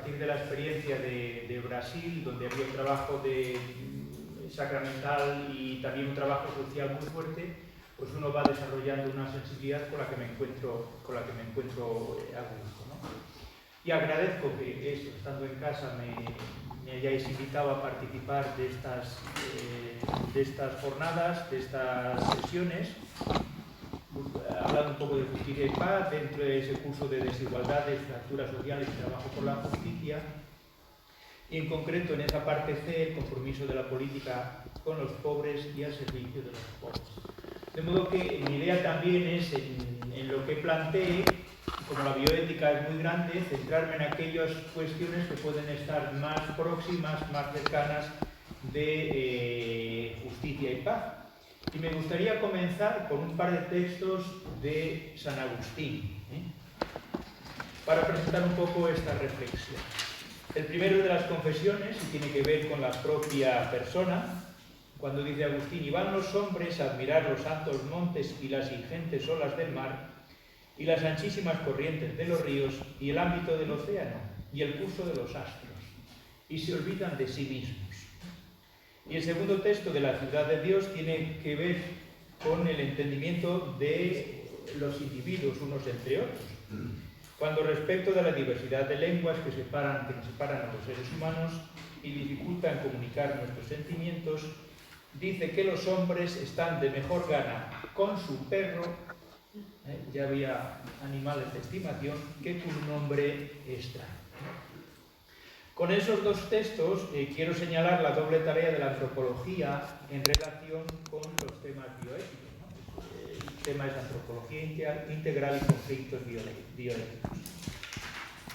partir de la experiencia de Brasil, donde había un trabajo sacramental y también un trabajo social muy fuerte, pues uno va desarrollando una sensibilidad con la que me encuentro a gusto, ¿no? Y agradezco que eso, estando en casa, me hayáis invitado a participar de estas jornadas, de estas sesiones, hablando un poco de justicia y paz, dentro de ese curso de desigualdades, fracturas sociales y trabajo por la justicia, y en concreto en esa parte C, el compromiso de la política con los pobres y al servicio de los pobres. De modo que mi idea también es, en lo que planteé, como la bioética es muy grande, centrarme en aquellas cuestiones que pueden estar más próximas, más cercanas de justicia y paz. Y me gustaría comenzar con un par de textos de San Agustín, para presentar un poco esta reflexión. El primero de las confesiones, y tiene que ver con la propia persona, cuando dice Agustín: y van los hombres a admirar los altos montes y las ingentes olas del mar, y las anchísimas corrientes de los ríos, y el ámbito del océano, y el curso de los astros, y se olvidan de sí mismos. Y el segundo texto de la ciudad de Dios tiene que ver con el entendimiento de los individuos unos entre otros. Cuando respecto de la diversidad de lenguas que nos separan a los seres humanos y dificultan comunicar nuestros sentimientos, dice que los hombres están de mejor gana con su perro, ya había animales de estimación, que con un hombre extraño. Con esos dos textos quiero señalar la doble tarea de la antropología en relación con los temas bioéticos, ¿no? El tema es antropología integral y conflictos bioéticos.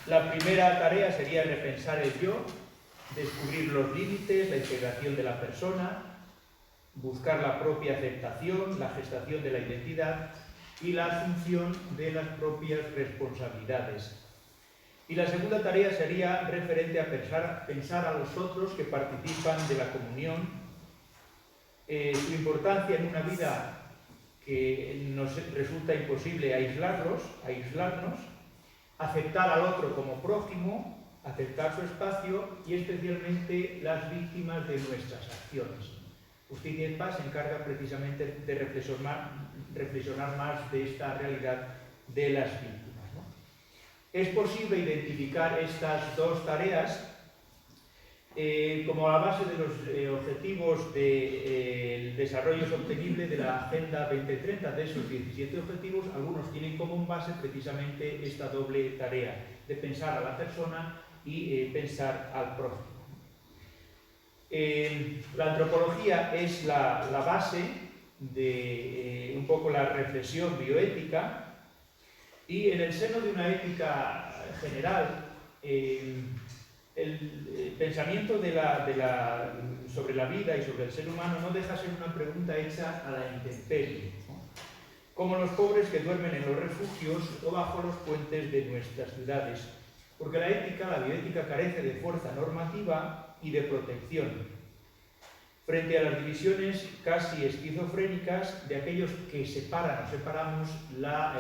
La primera tarea sería repensar el yo, descubrir los límites, la integración de la persona, buscar la propia aceptación, la gestación de la identidad y la asunción de las propias responsabilidades. Y la segunda tarea sería referente a pensar a los otros que participan de la comunión, su importancia en una vida que nos resulta imposible aislarnos, aceptar al otro como prójimo, aceptar su espacio y especialmente las víctimas de nuestras acciones. Justicia y Paz se encarga precisamente de reflexionar más de esta realidad de las víctimas. Es posible identificar estas dos tareas como la base de los objetivos del desarrollo sostenible de la Agenda 2030. De esos 17 objetivos, algunos tienen como base precisamente esta doble tarea de pensar a la persona y pensar al prójimo. La antropología es la base de un poco la reflexión bioética. Y en el seno de una ética general, el pensamiento sobre la vida y sobre el ser humano no deja ser una pregunta hecha a la intemperie, ¿no? Como los pobres que duermen en los refugios o bajo los puentes de nuestras ciudades, porque la bioética carece de fuerza normativa y de protección frente a las divisiones casi esquizofrénicas de aquellos que separamos la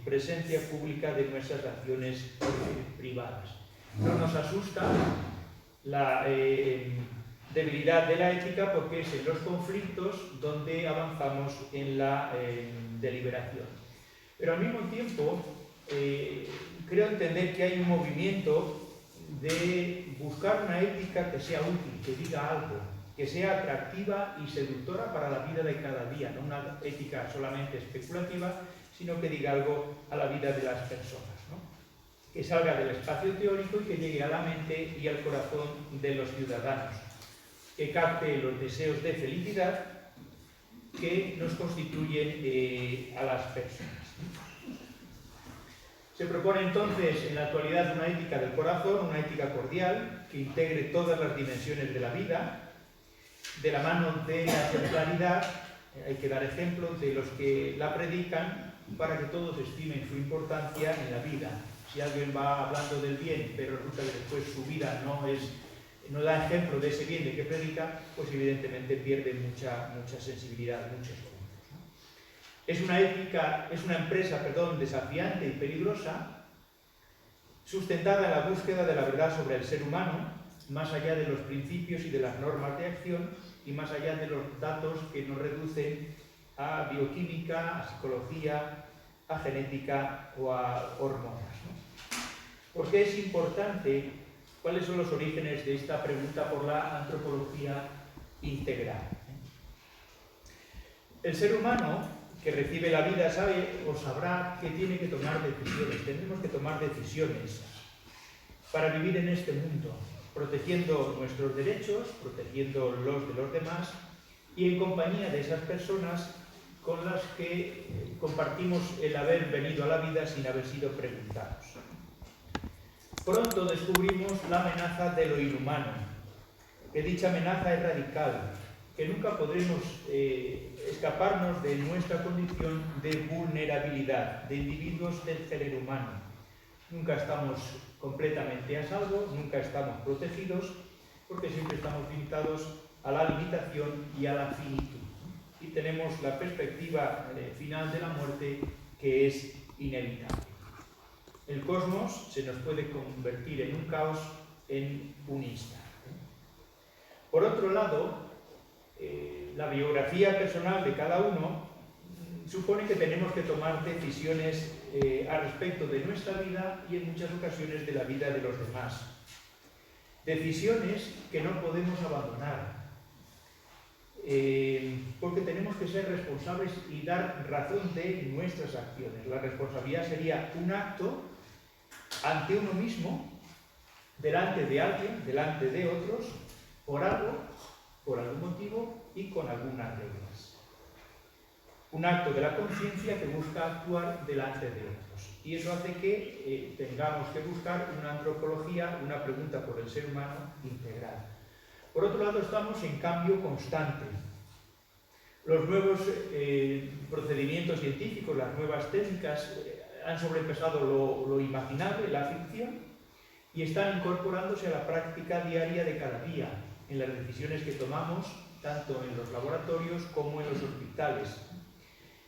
presencia pública de nuestras acciones privadas. No nos asusta la debilidad de la ética porque es en los conflictos donde avanzamos en la deliberación. Pero al mismo tiempo creo entender que hay un movimiento de buscar una ética que sea útil, que diga algo, que sea atractiva y seductora para la vida de cada día, no una ética solamente especulativa, sino que diga algo a la vida de las personas, ¿no? Que salga del espacio teórico y que llegue a la mente y al corazón de los ciudadanos, que capte los deseos de felicidad que nos constituyen a las personas. Se propone entonces en la actualidad una ética del corazón, una ética cordial, que integre todas las dimensiones de la vida, de la mano de la ejemplaridad. Hay que dar ejemplos de los que la predican para que todos estimen su importancia en la vida. Si alguien va hablando del bien, pero resulta que después su vida no da ejemplo de ese bien de que predica, pues evidentemente pierde mucha sensibilidad, muchos puntos, ¿no? Es una empresa desafiante y peligrosa, sustentada en la búsqueda de la verdad sobre el ser humano, más allá de los principios y de las normas de acción y más allá de los datos que nos reducen a bioquímica, a psicología, a genética o a hormonas, ¿no? ¿Por qué es importante? ¿Cuáles son los orígenes de esta pregunta por la antropología integral? El ser humano que recibe la vida sabe o sabrá que tiene que tomar decisiones. Tenemos que tomar decisiones para vivir en este mundo, protegiendo nuestros derechos, protegiendo los de los demás y en compañía de esas personas con las que compartimos el haber venido a la vida sin haber sido preguntados. Pronto descubrimos la amenaza de lo inhumano, que dicha amenaza es radical, que nunca podremos escaparnos de nuestra condición de vulnerabilidad, de individuos del género humano. Nunca estamos completamente a salvo, nunca estamos protegidos, porque siempre estamos limitados a la limitación y a la finitud. Y tenemos la perspectiva final de la muerte, que es inevitable. El cosmos se nos puede convertir en un caos en un instante. Por otro lado, la biografía personal de cada uno supone que tenemos que tomar decisiones al respecto de nuestra vida y en muchas ocasiones de la vida de los demás. Decisiones que no podemos abandonar, porque tenemos que ser responsables y dar razón de nuestras acciones. La responsabilidad sería un acto ante uno mismo, delante de alguien, delante de otros, por algo, por algún motivo y con algunas reglas. Un acto de la conciencia que busca actuar delante de otros. Y eso hace que tengamos que buscar una antropología, una pregunta por el ser humano integral. Por otro lado, estamos en cambio constante. Los nuevos procedimientos científicos, las nuevas técnicas han sobrepasado lo imaginable, la ficción, y están incorporándose a la práctica diaria de cada día, en las decisiones que tomamos, tanto en los laboratorios como en los hospitales.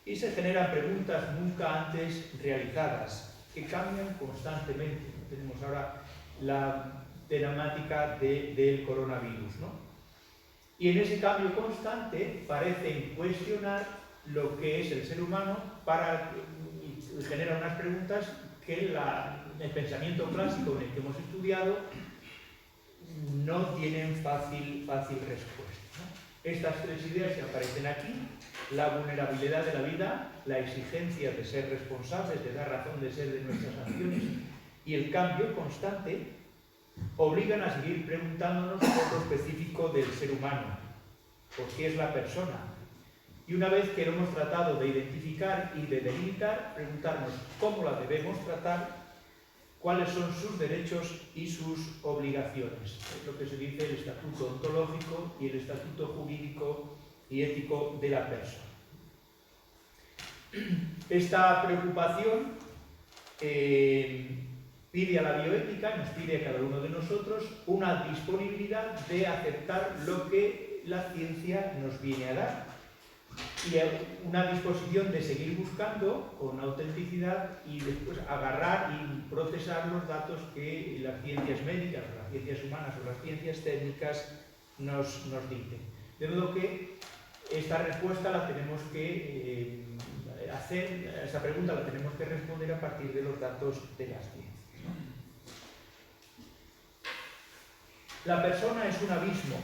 Y se generan preguntas nunca antes realizadas, que cambian constantemente. Tenemos ahora la temática del coronavirus, ¿no? Y en ese cambio constante parecen cuestionar lo que es el ser humano y generan unas preguntas que el pensamiento clásico en el que hemos estudiado no tienen fácil respuesta, ¿no? Estas tres ideas que aparecen aquí: la vulnerabilidad de la vida, la exigencia de ser responsables, de dar razón de ser de nuestras acciones y el cambio constante, obligan a seguir preguntándonos por lo específico del ser humano, por qué es la persona. Y una vez que lo hemos tratado de identificar y de delimitar, preguntarnos cómo la debemos tratar, cuáles son sus derechos y sus obligaciones. Es lo que se dice el estatuto ontológico y el estatuto jurídico y ético de la persona. Esta preocupación pide a la bioética, nos pide a cada uno de nosotros una disponibilidad de aceptar lo que la ciencia nos viene a dar y una disposición de seguir buscando con autenticidad y después agarrar y procesar los datos que las ciencias médicas, o las ciencias humanas o las ciencias técnicas nos dicen. De modo que esta respuesta la tenemos que hacer, esa pregunta la tenemos que responder a partir de los datos de las ciencias. La persona es un abismo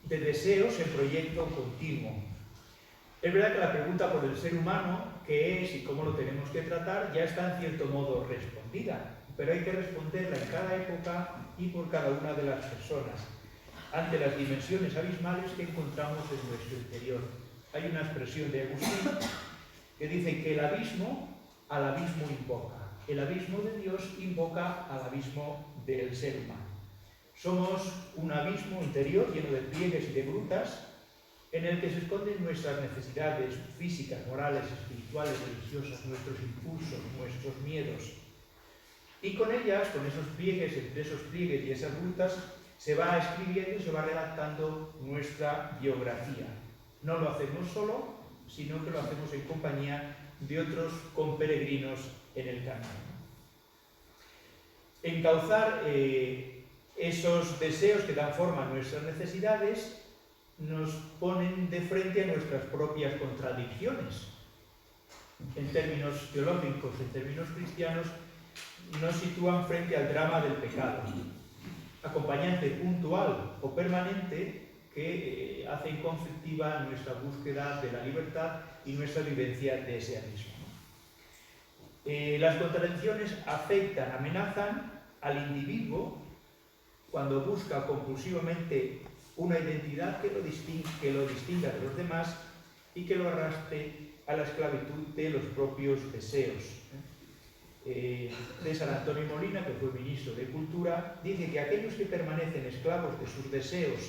de deseos en proyecto continuo. Es verdad que la pregunta por el ser humano, qué es y cómo lo tenemos que tratar, ya está en cierto modo respondida, pero hay que responderla en cada época y por cada una de las personas, ante las dimensiones abismales que encontramos en nuestro interior. Hay una expresión de Agustín que dice que el abismo al abismo invoca, el abismo de Dios invoca al abismo del ser humano. Somos un abismo interior lleno de pliegues y de grutas en el que se esconden nuestras necesidades físicas, morales, espirituales, religiosas, nuestros impulsos, nuestros miedos. Y con ellas, con esos pliegues, entre esos pliegues y esas grutas, se va escribiendo y se va redactando nuestra biografía. No lo hacemos solo, sino que lo hacemos en compañía de otros comperegrinos en el camino. Encauzar esos deseos que dan forma a nuestras necesidades nos ponen de frente a nuestras propias contradicciones. En términos teológicos, en términos cristianos, nos sitúan frente al drama del pecado, acompañante puntual o permanente que hace inconflictiva nuestra búsqueda de la libertad y nuestra vivencia de ese abismo. Las contradicciones afectan, amenazan al individuo cuando busca compulsivamente una identidad que lo distinga de los demás y que lo arrastre a la esclavitud de los propios deseos. De San Antonio Molina, que fue ministro de Cultura, dice que aquellos que permanecen esclavos de sus deseos,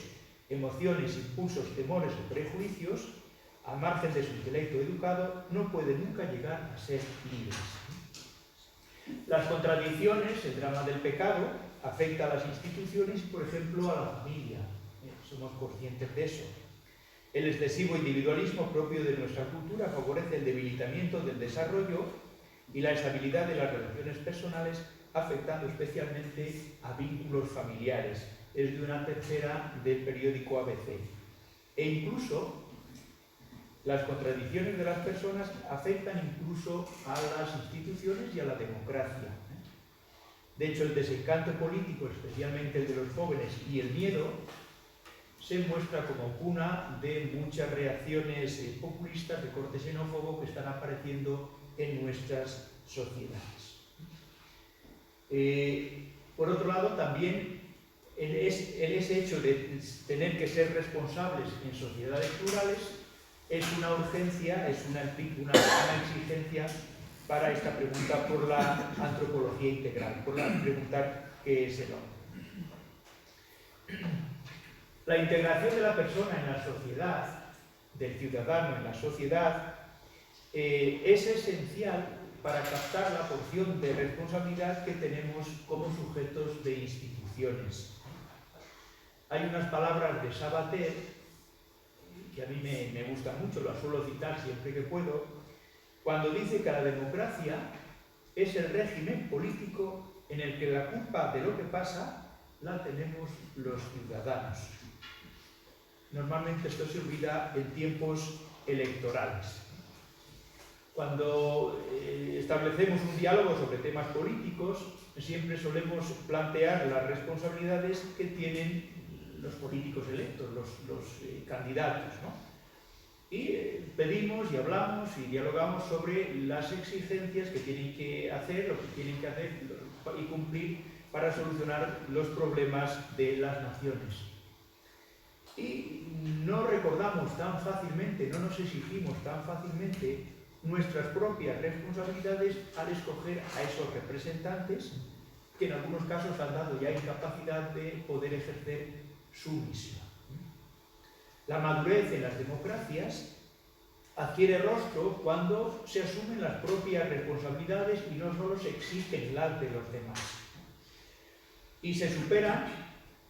emociones, impulsos, temores o prejuicios, al margen de su intelecto educado, no pueden nunca llegar a ser libres. Las contradicciones, el drama del pecado, afecta a las instituciones y, por ejemplo, a la familia. Somos conscientes de eso. El excesivo individualismo propio de nuestra cultura favorece el debilitamiento del desarrollo y la estabilidad de las relaciones personales, afectando especialmente a vínculos familiares. Es de una tercera del periódico ABC. E incluso las contradicciones de las personas afectan incluso a las instituciones y a la democracia. De hecho, el desencanto político, especialmente el de los jóvenes, y el miedo, se muestra como cuna de muchas reacciones populistas de corte xenófobo que están apareciendo en nuestras sociedades. Por otro lado, también ese hecho de tener que ser responsables en sociedades plurales es una urgencia, es una exigencia para esta pregunta por la antropología integral, por la pregunta ¿qué es el hombre? La integración de la persona en la sociedad, del ciudadano en la sociedad, es esencial para captar la porción de responsabilidad que tenemos como sujetos de instituciones. Hay unas palabras de Sabater que a mí me gustan mucho, las suelo citar siempre que puedo, cuando dice que la democracia es el régimen político en el que la culpa de lo que pasa la tenemos los ciudadanos. Normalmente esto se olvida en tiempos electorales. Cuando establecemos un diálogo sobre temas políticos, siempre solemos plantear las responsabilidades que tienen los políticos electos, los candidatos, ¿no? Y pedimos y hablamos y dialogamos sobre las exigencias que tienen que hacer, lo que tienen que hacer y cumplir para solucionar los problemas de las naciones. Y no recordamos tan fácilmente, no nos exigimos tan fácilmente nuestras propias responsabilidades al escoger a esos representantes que en algunos casos han dado ya incapacidad de poder ejercer su misión. La madurez en las democracias adquiere rostro cuando se asumen las propias responsabilidades y no solo se exigen las de los demás. Y se superan,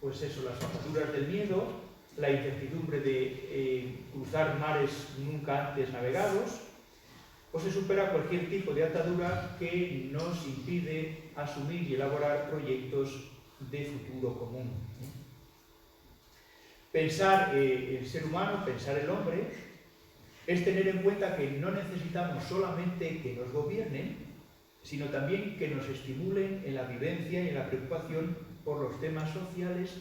pues eso, las ataduras del miedo, la incertidumbre de cruzar mares nunca antes navegados, o se supera cualquier tipo de atadura que nos impide asumir y elaborar proyectos de futuro común. Pensar el ser humano, pensar el hombre, es tener en cuenta que no necesitamos solamente que nos gobiernen, sino también que nos estimulen en la vivencia y en la preocupación por los temas sociales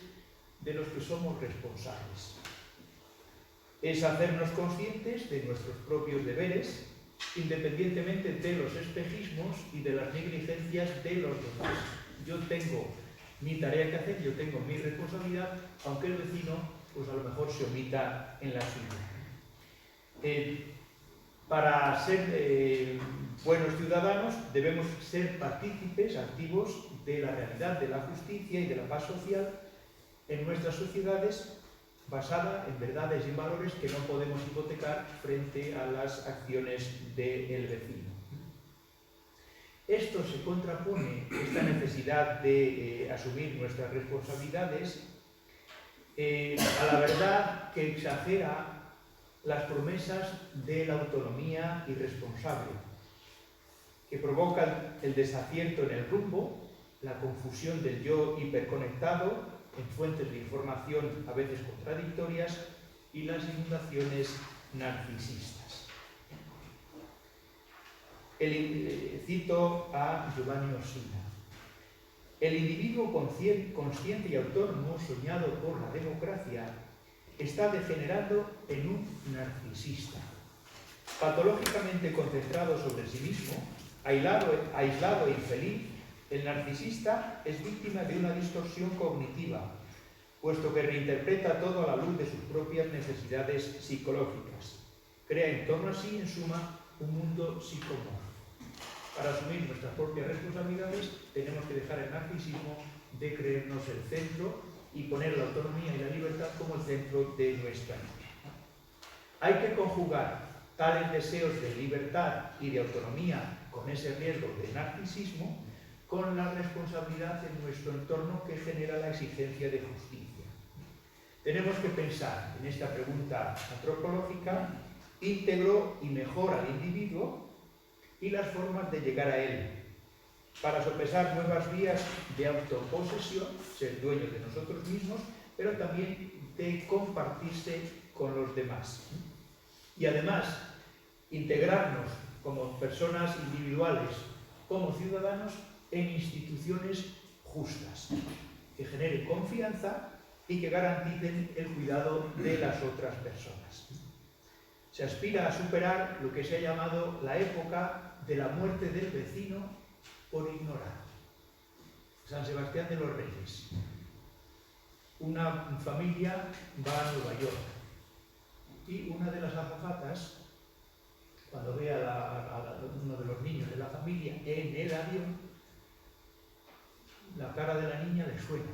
de los que somos responsables. Es hacernos conscientes de nuestros propios deberes, independientemente de los espejismos y de las negligencias de los demás. Yo tengo mi tarea que hacer, yo tengo mi responsabilidad, aunque el vecino pues a lo mejor se omita en la suya. Para ser buenos ciudadanos debemos ser partícipes activos de la realidad de la justicia y de la paz social en nuestras sociedades, basada en verdades y en valores que no podemos hipotecar frente a las acciones del vecino. Esto se contrapone, esta necesidad de asumir nuestras responsabilidades, a la verdad que exagera las promesas de la autonomía irresponsable, que provocan el desacierto en el rumbo la confusión del yo hiperconectado en fuentes de información a veces contradictorias y las inundaciones narcisistas. Cito a Giovanni Orsina. El individuo consciente y autónomo soñado por la democracia está degenerando en un narcisista. Patológicamente concentrado sobre sí mismo, aislado e infeliz, el narcisista es víctima de una distorsión cognitiva, puesto que reinterpreta todo a la luz de sus propias necesidades psicológicas. Crea en torno a sí, en suma, un mundo psicomorfo. Para asumir nuestras propias responsabilidades, tenemos que dejar el narcisismo de creernos el centro y poner la autonomía y la libertad como el centro de nuestra vida. Hay que conjugar tales deseos de libertad y de autonomía con ese riesgo de narcisismo con la responsabilidad en nuestro entorno que genera la exigencia de justicia. Tenemos que pensar en esta pregunta antropológica íntegro y mejor al individuo y las formas de llegar a él, para sopesar nuevas vías de autoposesión, ser dueños de nosotros mismos, pero también de compartirse con los demás. Y además, integrarnos como personas individuales, como ciudadanos, en instituciones justas, que generen confianza y que garanticen el cuidado de las otras personas. Se aspira a superar lo que se ha llamado la época de la muerte del vecino por ignorar. San Sebastián de los Reyes. Una familia va a Nueva York y una de las azafatas, cuando ve a uno de los niños de la familia en el avión, la cara de la niña le suena.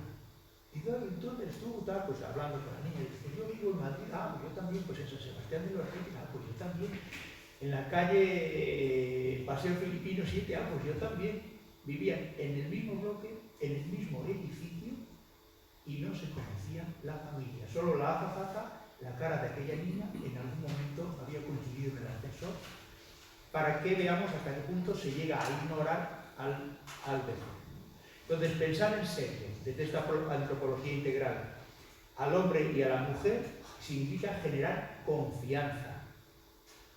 Y entonces tú, pues hablando con la niña, dice, yo vivo en Madrid, pues yo también, pues en San Sebastián de los Reyes, pues yo también. En la calle Paseo Filipino 7, pues yo también. Vivían en el mismo bloque, en el mismo edificio, y no se conocían la familia. Solo la azafata, la cara de aquella niña, en algún momento había coincidido en el ascensor, para que veamos hasta qué punto se llega a ignorar al vecino. Entonces, pensar en serio, desde esta antropología integral, al hombre y a la mujer, significa generar confianza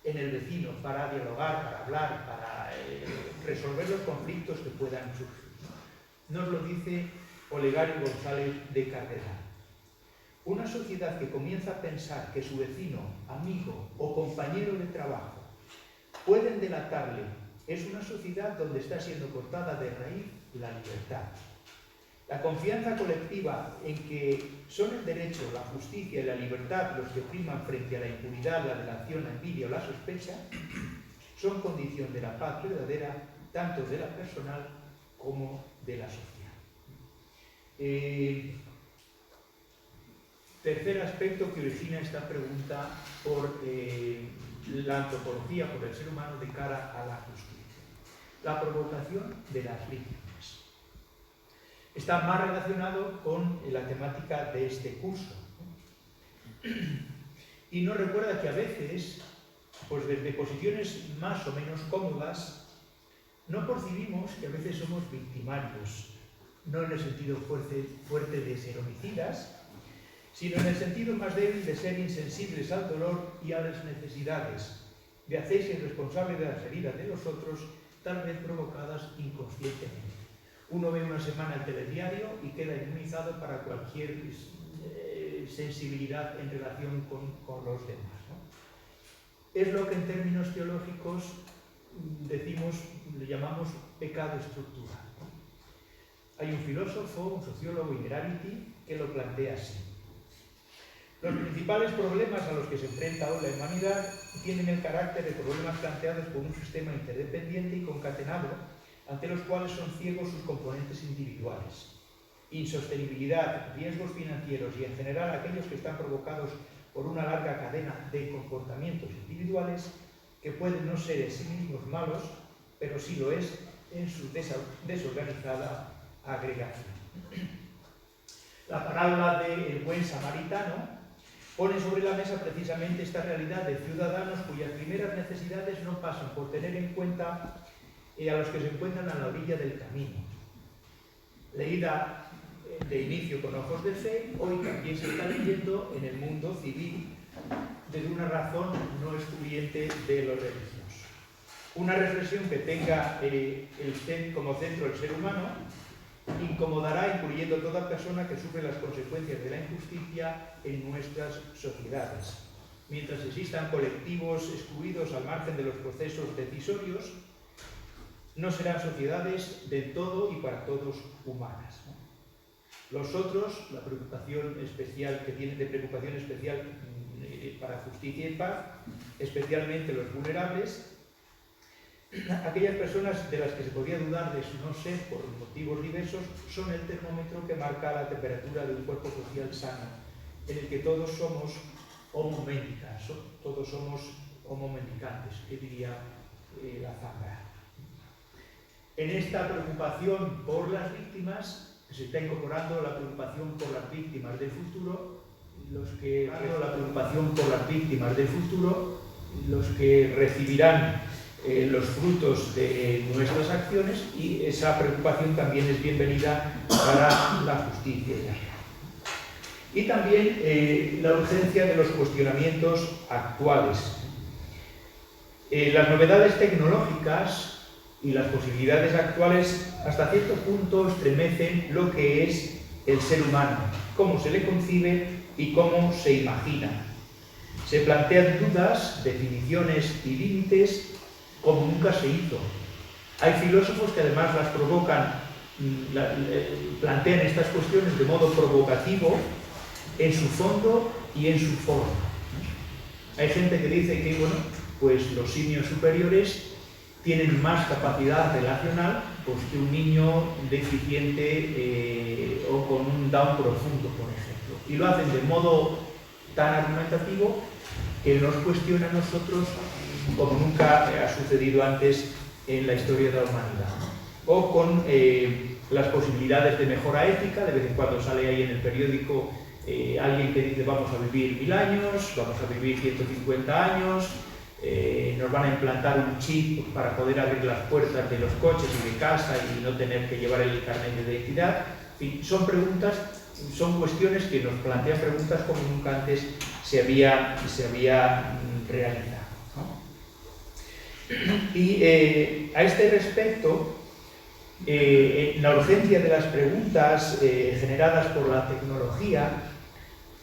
en el vecino para dialogar, para hablar, para resolver los conflictos que puedan surgir. Nos lo dice Olegario González de Cardenal. Una sociedad que comienza a pensar que su vecino, amigo o compañero de trabajo pueden delatarle es una sociedad donde está siendo cortada de raíz la libertad. La confianza colectiva en que son el derecho, la justicia y la libertad los que priman frente a la impunidad, la delación, la envidia o la sospecha, son condición de la paz verdadera, tanto de la personal como de la social. Tercer aspecto que origina esta pregunta por la antropología, por el ser humano de cara a la justicia. La provocación de las víctimas. Está más relacionado con la temática de este curso. Y nos recuerda que a veces, pues desde posiciones más o menos cómodas, no percibimos que a veces somos victimarios, no en el sentido fuerte de ser homicidas, sino en el sentido más débil de ser insensibles al dolor y a las necesidades, de hacerse responsable de las heridas de los otros, tal vez provocadas inconscientemente. Uno ve una semana el telediario y queda inmunizado para cualquier sensibilidad en relación con los demás, ¿no? Es lo que en términos teológicos le llamamos pecado estructural, ¿no? Hay un filósofo, un sociólogo, Innerarity, que lo plantea así. Los principales problemas a los que se enfrenta hoy la humanidad tienen el carácter de problemas planteados por un sistema interdependiente y concatenado, ante los cuales son ciegos sus componentes individuales. Insostenibilidad, riesgos financieros y en general aquellos que están provocados por una larga cadena de comportamientos individuales que pueden no ser en sí mismos malos, pero sí lo es en su desorganizada agregación. La parábola del buen samaritano pone sobre la mesa precisamente esta realidad de ciudadanos cuyas primeras necesidades no pasan por tener en cuenta a los que se encuentran a la orilla del camino. leída de inicio con ojos de fe, hoy también se está leyendo en el mundo civil desde una razón no excluyente de los religiosos. Una reflexión que tenga como centro el ser humano incomodará, incluyendo a toda persona que sufre las consecuencias de la injusticia en nuestras sociedades. Mientras existan colectivos excluidos al margen de los procesos decisorios, no serán sociedades del todo y para todos humanas, ¿no? Los otros, la preocupación especial que tienen de preocupación especial para justicia y paz, especialmente los vulnerables, aquellas personas de las que se podía dudar de su no ser por motivos diversos, son el termómetro que marca la temperatura de un cuerpo social sano, en el que todos somos homo mendicans, todos somos homo mendicantes, que diría la Zambra. En esta preocupación por las víctimas se está incorporando la preocupación por las víctimas del futuro, los que recibirán los frutos de nuestras acciones, y esa preocupación también es bienvenida para la justicia y la paz. Y también la urgencia de los cuestionamientos actuales. Las novedades tecnológicas y las posibilidades actuales hasta cierto punto estremecen lo que es el ser humano, cómo se le concibe y cómo se imagina. Se plantean dudas, definiciones y límites como nunca se hizo. Hay filósofos que además las provocan, plantean estas cuestiones de modo provocativo en su fondo y en su forma. Hay gente que dice que, bueno, pues los simios superiores tienen más capacidad relacional pues, que un niño deficiente o con un Down profundo, por ejemplo. Y lo hacen de modo tan argumentativo que nos cuestiona a nosotros como nunca ha sucedido antes en la historia de la humanidad. O con las posibilidades de mejora ética. De vez en cuando sale ahí en el periódico alguien que dice vamos a vivir 1000 años, vamos a vivir 150 años, nos van a implantar un chip para poder abrir las puertas de los coches y de casa y no tener que llevar el carnet de identidad. En fin, son preguntas, son cuestiones que nos plantean preguntas como nunca antes se había realizado, ¿no? Y a este respecto, la urgencia de las preguntas generadas por la tecnología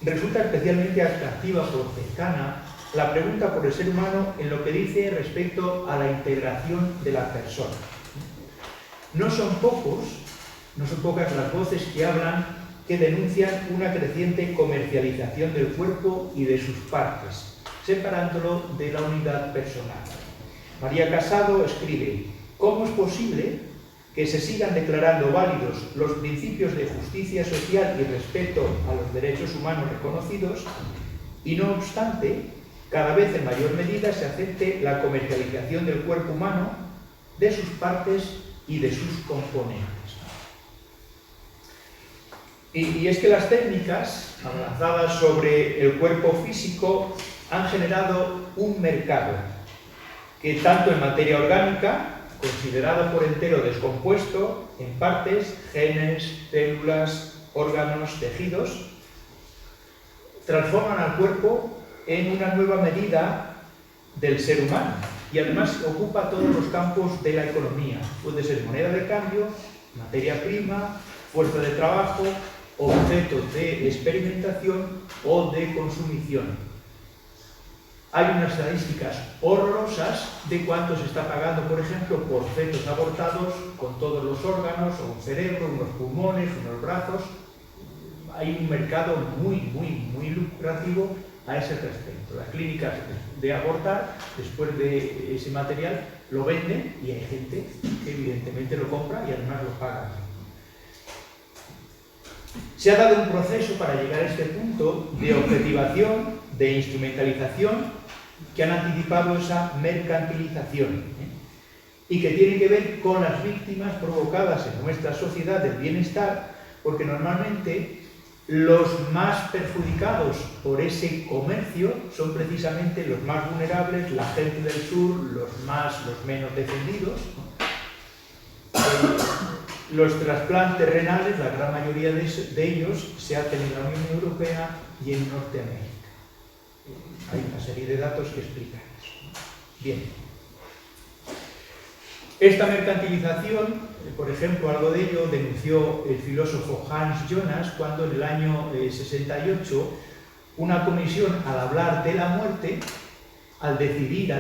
resulta especialmente atractiva por cercana la pregunta por el ser humano en lo que dice respecto a la integración de la persona. No son pocas las voces que hablan, que denuncian una creciente comercialización del cuerpo y de sus partes, separándolo de la unidad personal. María Casado escribe: ¿cómo es posible que se sigan declarando válidos los principios de justicia social y respeto a los derechos humanos reconocidos y, no obstante, cada vez en mayor medida se acepte la comercialización del cuerpo humano, de sus partes y de sus componentes? Y es que las técnicas avanzadas sobre el cuerpo físico han generado un mercado que, tanto en materia orgánica, considerado por entero descompuesto en partes, genes, células, órganos, tejidos, transforman al cuerpo en una nueva medida del ser humano, y además ocupa todos los campos de la economía. Puede ser moneda de cambio, materia prima, fuerza de trabajo, objeto de experimentación o de consumición. Hay unas estadísticas horrorosas de cuánto se está pagando, por ejemplo, por fetos abortados con todos los órganos, o un cerebro, unos pulmones, unos brazos. Hay un mercado muy lucrativo a ese respecto. Las clínicas de abortar, después de ese material, lo venden y hay gente que evidentemente lo compra y además lo paga. Se ha dado un proceso para llegar a este punto de objetivación, de instrumentalización, que han anticipado esa mercantilización, y que tiene que ver con las víctimas provocadas en nuestra sociedad del bienestar, porque normalmente los más perjudicados por ese comercio son precisamente los más vulnerables, la gente del sur, los menos defendidos. Los trasplantes renales, la gran mayoría de ellos, se hacen en la Unión Europea y en Norteamérica. Hay una serie de datos que explican eso. Bien. Esta mercantilización, por ejemplo, algo de ello denunció el filósofo Hans Jonas cuando en el año 68 una comisión, al hablar de la muerte, al definir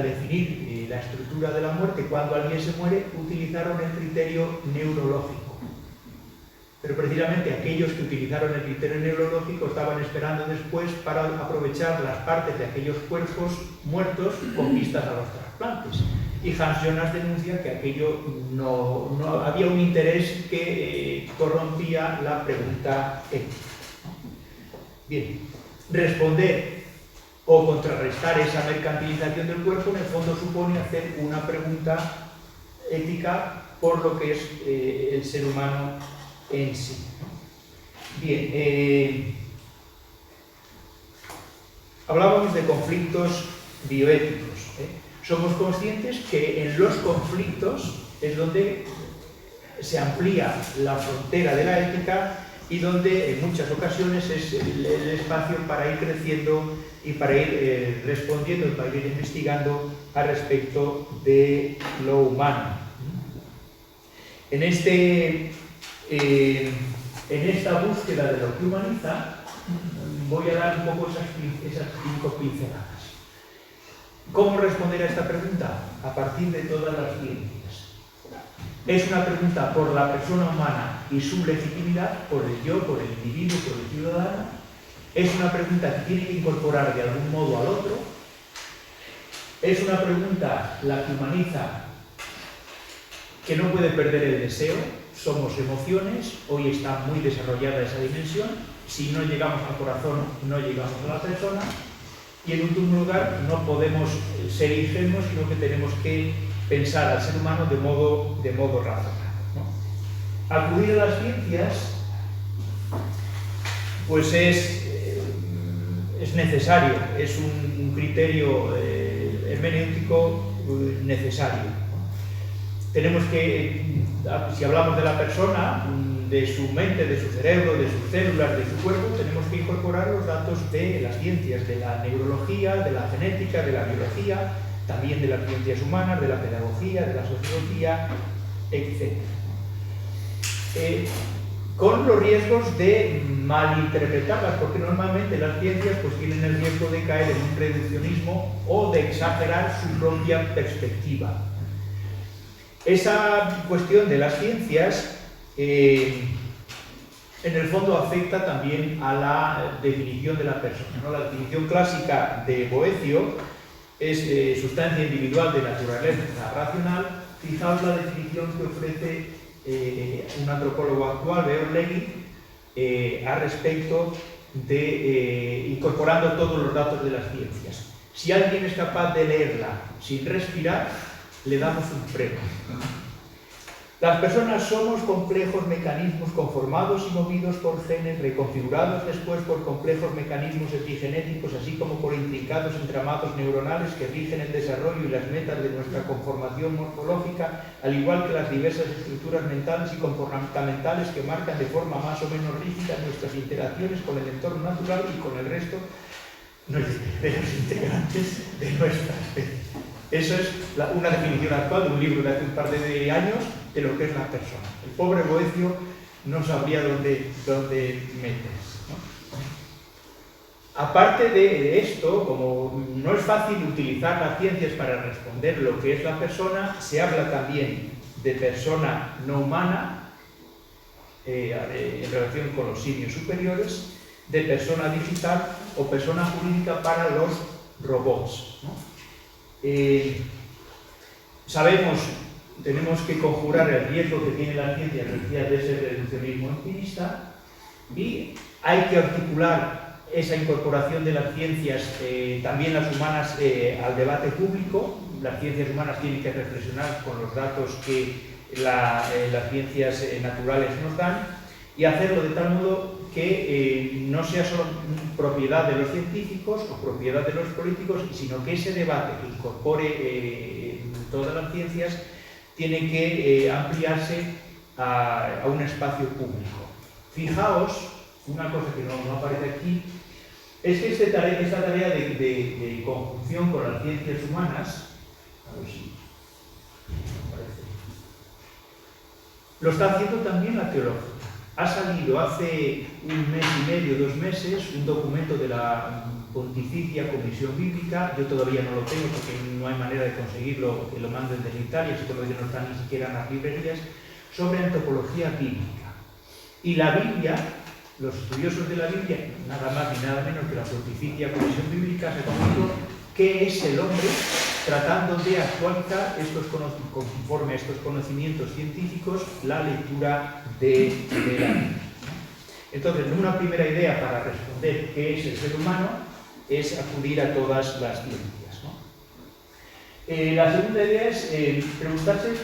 la estructura de la muerte cuando alguien se muere, utilizaron el criterio neurológico. Pero precisamente aquellos que utilizaron el criterio neurológico estaban esperando después para aprovechar las partes de aquellos cuerpos muertos con vistas a los trasplantes. Y Hans Jonas denuncia que aquello no había un interés que corrompía la pregunta ética. Bien, responder o contrarrestar esa mercantilización del cuerpo en el fondo supone hacer una pregunta ética por lo que es el ser humano en sí. Bien, hablábamos de conflictos bioéticos. Somos conscientes que en los conflictos es donde se amplía la frontera de la ética y donde en muchas ocasiones es el espacio para ir creciendo y para ir respondiendo y para ir investigando al respecto de lo humano. En esta búsqueda de lo que humaniza, voy a dar un poco esas 5 pinceladas. ¿Cómo responder a esta pregunta? A partir de todas las ciencias. Es una pregunta por la persona humana y su legitimidad, por el yo, por el individuo, por el ciudadano. Es una pregunta que tiene que incorporar de algún modo al otro. Es una pregunta, la que humaniza, que no puede perder el deseo. Somos emociones, hoy está muy desarrollada esa dimensión. Si no llegamos al corazón, no llegamos a la persona. Y en último lugar, no podemos ser ingenuos, sino que tenemos que pensar al ser humano de modo razonado, ¿no? Acudir a las ciencias, pues es necesario, es un criterio hermenéutico necesario, ¿no? Tenemos que, si hablamos de la persona, de su mente, de su cerebro, de sus células, de su cuerpo, tenemos que incorporar los datos de las ciencias, de la neurología, de la genética, de la biología, también de las ciencias humanas, de la pedagogía, de la sociología, etc. Con los riesgos de malinterpretarlas, porque normalmente las ciencias pues tienen el riesgo de caer en un reduccionismo o de exagerar su propia perspectiva. Esa cuestión de las ciencias en el fondo afecta también a la definición de la persona, ¿no? La definición clásica de Boecio es sustancia individual de naturaleza racional. Fijaos la definición que ofrece un antropólogo actual, Björn Levy, al respecto de incorporando todos los datos de las ciencias. Si alguien es capaz de leerla sin respirar, le damos un premio. Las personas somos complejos mecanismos conformados y movidos por genes, reconfigurados después por complejos mecanismos epigenéticos, así como por intrincados entramados neuronales que rigen el desarrollo y las metas de nuestra conformación morfológica, al igual que las diversas estructuras mentales y comportamentales que marcan de forma más o menos rígida nuestras interacciones con el entorno natural y con el resto de los integrantes de nuestra especie. Eso es una definición actual de un libro de hace un par de años de lo que es la persona. El pobre Boecio no sabría dónde meterse, ¿no? Aparte de esto, como no es fácil utilizar las ciencias para responder lo que es la persona, se habla también de persona no humana en relación con los simios superiores, de persona digital o persona jurídica para los robots, ¿no? Sabemos, tenemos que conjurar el riesgo que tiene la ciencia de ese reduccionismo empirista y hay que articular esa incorporación de las ciencias, también las humanas, al debate público. Las ciencias humanas tienen que reflexionar con los datos que las ciencias naturales nos dan y hacerlo de tal modo que no sea solo propiedad de los científicos o propiedad de los políticos, sino que ese debate que incorpore todas las ciencias tiene que ampliarse a un espacio público. Fijaos, una cosa que no aparece aquí, es que esta tarea de conjunción con las ciencias humanas, a ver si aparece, lo está haciendo también la teología. Ha salido hace un mes y medio, 2 meses, un documento de la Pontificia Comisión Bíblica. Yo todavía no lo tengo porque no hay manera de conseguirlo, que lo manden desde Italia, si todavía no está ni siquiera en las librerías, sobre antropología bíblica. Y la Biblia, los estudiosos de la Biblia, nada más ni nada menos que la Pontificia Comisión Bíblica, se comunicó qué es el hombre, tratando de actualizar conforme a estos conocimientos científicos la lectura de la Biblia. Entonces, una primera idea para responder qué es el ser humano es acudir a todas las ciencias, ¿no? La segunda idea es preguntarse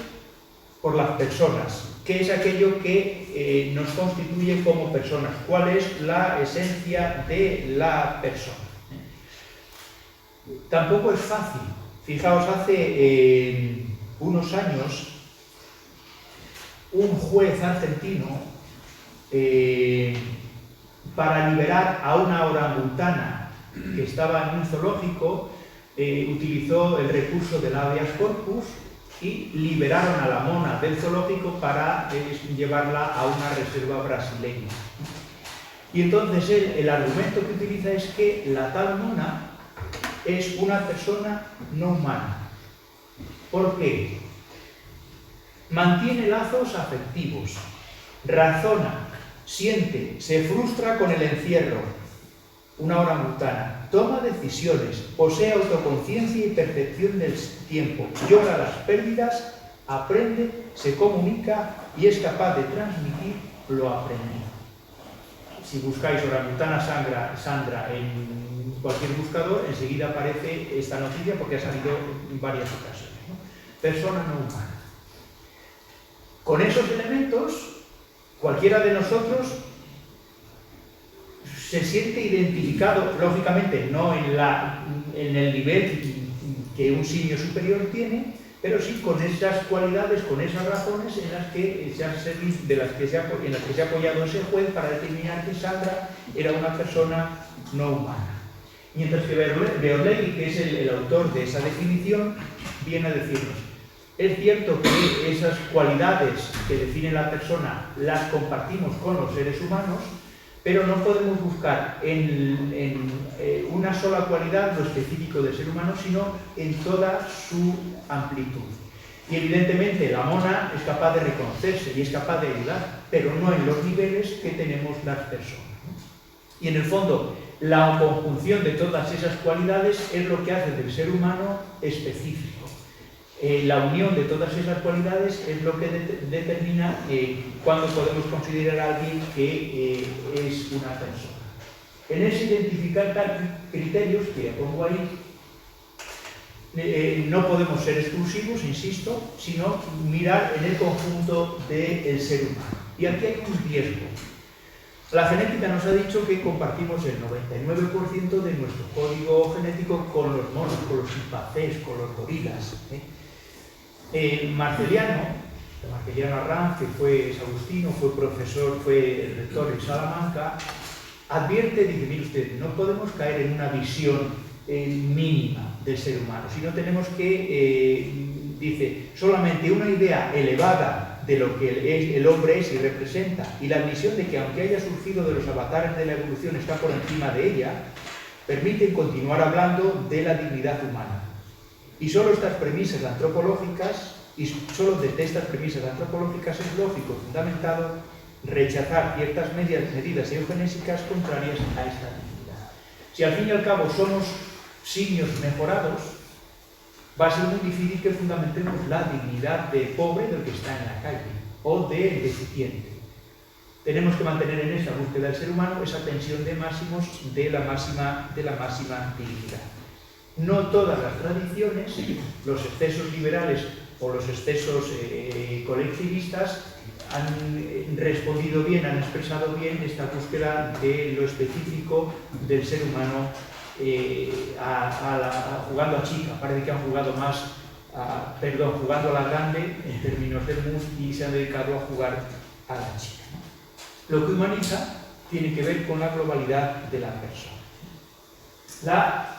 por las personas. ¿Qué es aquello que nos constituye como personas? ¿Cuál es la esencia de la persona? Tampoco es fácil. Fijaos, hace unos años, un juez argentino, para liberar a una orangutana que estaba en un zoológico, utilizó el recurso del habeas corpus y liberaron a la mona del zoológico para llevarla a una reserva brasileña. Y entonces el argumento que utiliza es que la tal mona es una persona no humana. ¿Por qué? Mantiene lazos afectivos, razona, siente, se frustra con el encierro, una orangutana, toma decisiones, posee autoconciencia y percepción del tiempo, llora las pérdidas, aprende, se comunica y es capaz de transmitir lo aprendido. Si buscáis orangutana Sandra en cualquier buscador, enseguida aparece esta noticia porque ha salido en varias ocasiones, ¿no? Persona no humana. Con esos elementos, cualquiera de nosotros se siente identificado, lógicamente no en el nivel que un simio superior tiene, pero sí con esas cualidades, con esas razones en las que se ha apoyado ese juez para determinar que Sandra era una persona no humana. Mientras que Beorlegui, que es el autor de esa definición, viene a decirnos: es cierto que esas cualidades que definen la persona las compartimos con los seres humanos, pero no podemos buscar en una sola cualidad lo específico del ser humano, sino en toda su amplitud. Y evidentemente la mona es capaz de reconocerse y es capaz de ayudar, pero no en los niveles que tenemos las personas, ¿no? Y en el fondo, la conjunción de todas esas cualidades es lo que hace del ser humano específico. La unión de todas esas cualidades es lo que determina cuándo podemos considerar a alguien que es una persona. En ese identificar criterios que pongo ahí, no podemos ser exclusivos, insisto, sino mirar en el conjunto del ser humano. Y aquí hay un riesgo. La genética nos ha dicho que compartimos el 99% de nuestro código genético con los monos, con los chimpancés, con los gorilas, Marceliano Arranz, que fue agustino, fue profesor, fue el rector en Salamanca, advierte, dice: mire usted, no podemos caer en una visión mínima del ser humano, sino tenemos que, dice, solamente una idea elevada de lo que el hombre es y representa, y la admisión de que aunque haya surgido de los avatares de la evolución está por encima de ella, permiten continuar hablando de la dignidad humana. Y solo estas premisas antropológicas, desde estas premisas antropológicas es lógico, fundamentado, rechazar ciertas medidas eugenésicas contrarias a esta dignidad. Si al fin y al cabo somos simios mejorados, va a ser muy difícil que fundamentemos la dignidad de pobre del que está en la calle o de deficiente. Tenemos que mantener en esa búsqueda del ser humano esa tensión de máximos de la máxima dignidad. No todas las tradiciones, los excesos liberales o los excesos colectivistas han respondido bien, han expresado bien esta búsqueda de lo específico del ser humano jugando a chica. Parece que han jugado más jugando a la grande en términos de mus y se han dedicado a jugar a la chica, ¿no? Lo que humaniza tiene que ver con la globalidad de la persona. La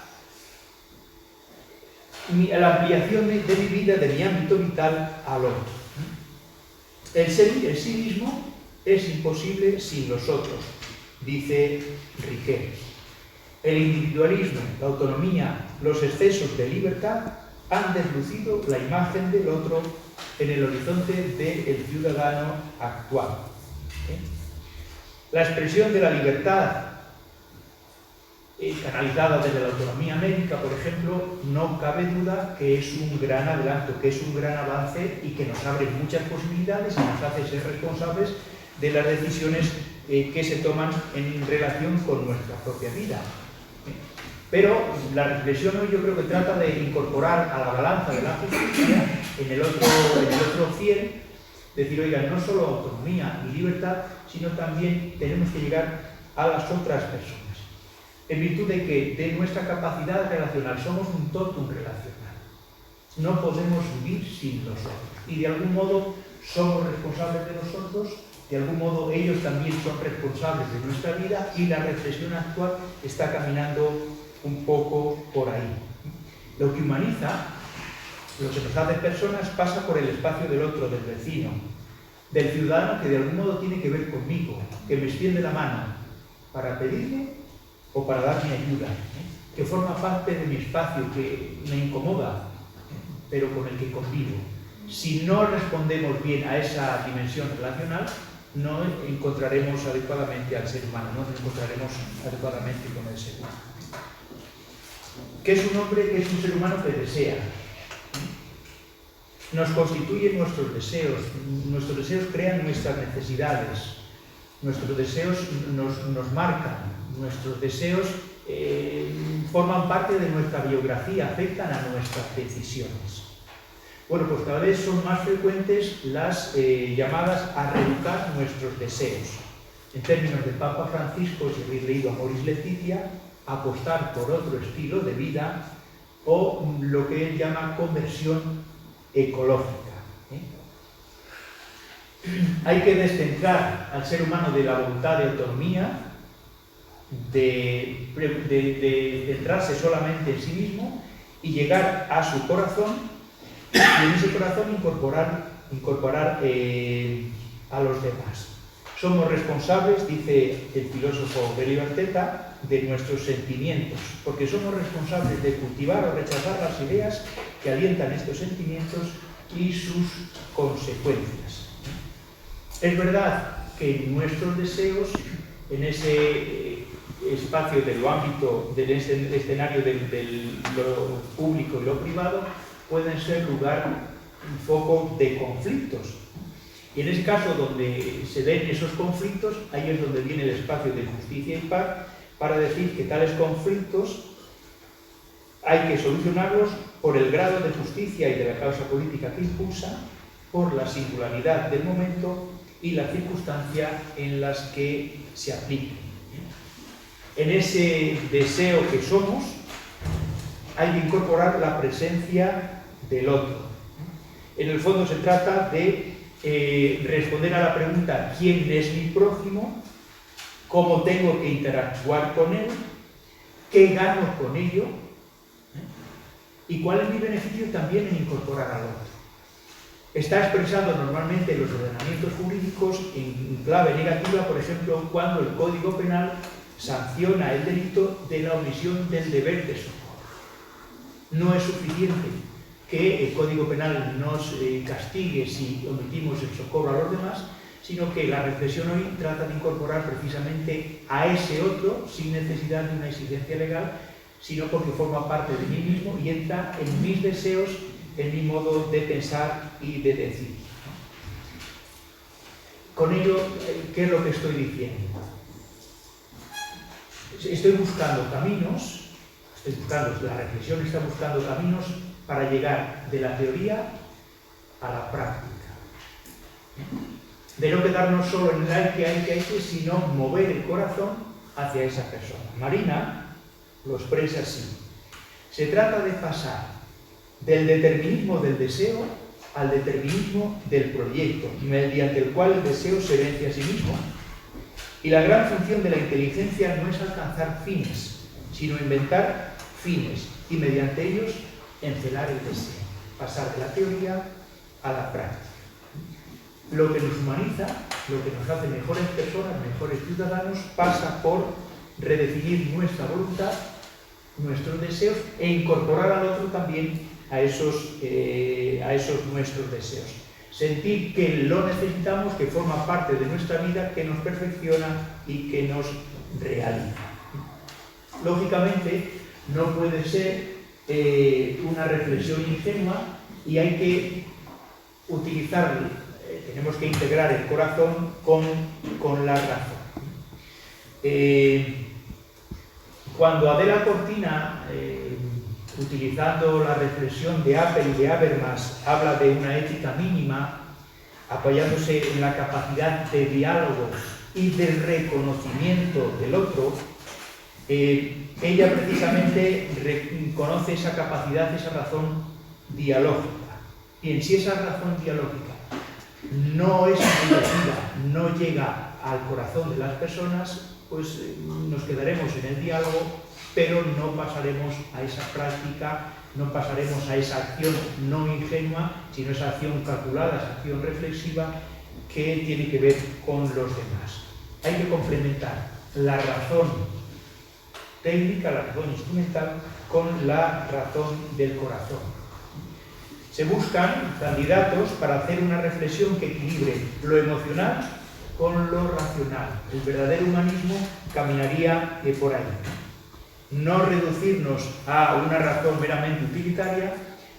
ampliación de mi vida, de mi ámbito vital al otro. El sí mismo es imposible sin los otros, dice Riquet. El individualismo, la autonomía, los excesos de libertad han deslucido la imagen del otro en el horizonte del ciudadano actual. La expresión de la libertad, canalizada desde la autonomía médica, por ejemplo, no cabe duda que es un gran adelanto, que es un gran avance y que nos abre muchas posibilidades y nos hace ser responsables de las decisiones que se toman en relación con nuestra propia vida. Pero la reflexión hoy yo creo que trata de incorporar a la balanza de la justicia en el otro fiel, decir, oiga, no solo autonomía y libertad, sino también tenemos que llegar a las otras personas. En virtud de que de nuestra capacidad relacional somos un totum relacional. No podemos vivir sin los otros. Y de algún modo somos responsables de los otros, de algún modo ellos también son responsables de nuestra vida y la reflexión actual está caminando un poco por ahí. Lo que humaniza, lo que nos hace personas, pasa por el espacio del otro, del vecino, del ciudadano que de algún modo tiene que ver conmigo, que me extiende la mano para pedirme o para darme ayuda, que forma parte de mi espacio, que me incomoda, pero con el que convivo. Si no respondemos bien a esa dimensión relacional, no encontraremos adecuadamente al ser humano, no nos encontraremos adecuadamente con el ser humano. ¿Qué es un hombre? ¿Qué es un ser humano que desea? Nos constituyen nuestros deseos crean nuestras necesidades, nuestros deseos nos marcan, nuestros deseos forman parte de nuestra biografía, afectan a nuestras decisiones. Bueno, pues cada vez son más frecuentes las llamadas a reeducar nuestros deseos. En términos del Papa Francisco, si habéis leído Amoris Laetitia, apostar por otro estilo de vida o lo que él llama conversión ecológica. Hay que descentrar al ser humano de la voluntad de autonomía, de centrarse solamente en sí mismo y llegar a su corazón y en ese corazón incorporar a los demás. Somos responsables, dice el filósofo Delio Arteta, de nuestros sentimientos, porque somos responsables de cultivar o rechazar las ideas que alientan estos sentimientos y sus consecuencias. Es verdad que nuestros deseos, en ese espacio de lo ámbito, del escenario de lo público y lo privado, pueden ser lugar un foco de conflictos. Y en ese caso, donde se den esos conflictos, ahí es donde viene el espacio de justicia y paz, para decir que tales conflictos hay que solucionarlos por el grado de justicia y de la causa política que impulsa, por la singularidad del momento y la circunstancia en las que se apliquen. En ese deseo que somos, hay que incorporar la presencia del otro. En el fondo se trata de responder a la pregunta ¿quién es mi prójimo? ¿Cómo tengo que interactuar con él? ¿Qué gano con ello? ¿Y cuál es mi beneficio también en incorporar al otro? Está expresado normalmente en los ordenamientos jurídicos en clave negativa, por ejemplo, cuando el Código Penal sanciona el delito de la omisión del deber de socorro. No es suficiente que el Código Penal nos castigue si omitimos el socorro a los demás, sino que la reflexión hoy trata de incorporar precisamente a ese otro sin necesidad de una exigencia legal, sino porque forma parte de mí mismo y entra en mis deseos, en mi modo de pensar y de decir. Con ello, ¿qué es lo que estoy diciendo? Estoy buscando caminos, la reflexión está buscando caminos para llegar de la teoría a la práctica. De no quedarnos solo en el hay que, sino mover el corazón hacia esa persona. Marina lo expresa así. Se trata de pasar del determinismo del deseo al determinismo del proyecto, mediante el cual el deseo se vence a sí mismo. Y la gran función de la inteligencia no es alcanzar fines, sino inventar fines y mediante ellos encelar el deseo, pasar de la teoría a la práctica. Lo que nos humaniza, lo que nos hace mejores personas, mejores ciudadanos, pasa por redefinir nuestra voluntad, nuestros deseos e incorporar al otro también a esos nuestros deseos. Sentir que lo necesitamos, que forma parte de nuestra vida, que nos perfecciona y que nos realiza. Lógicamente, no puede ser una reflexión ingenua y hay que utilizarla. Tenemos que integrar el corazón con la razón. Cuando Adela Cortina, utilizando la reflexión de Appel y de Habermas, habla de una ética mínima, apoyándose en la capacidad de diálogo y del reconocimiento del otro, ella precisamente reconoce esa capacidad, esa razón dialógica. Bien, si esa razón dialógica no es efectiva, no llega al corazón de las personas, pues nos quedaremos en el diálogo, pero no pasaremos a esa práctica, no pasaremos a esa acción no ingenua, sino esa acción calculada, esa acción reflexiva que tiene que ver con los demás. Hay que complementar la razón técnica, la razón instrumental, con la razón del corazón. Se buscan candidatos para hacer una reflexión que equilibre lo emocional con lo racional. El verdadero humanismo caminaría por ahí. No reducirnos a una razón meramente utilitaria,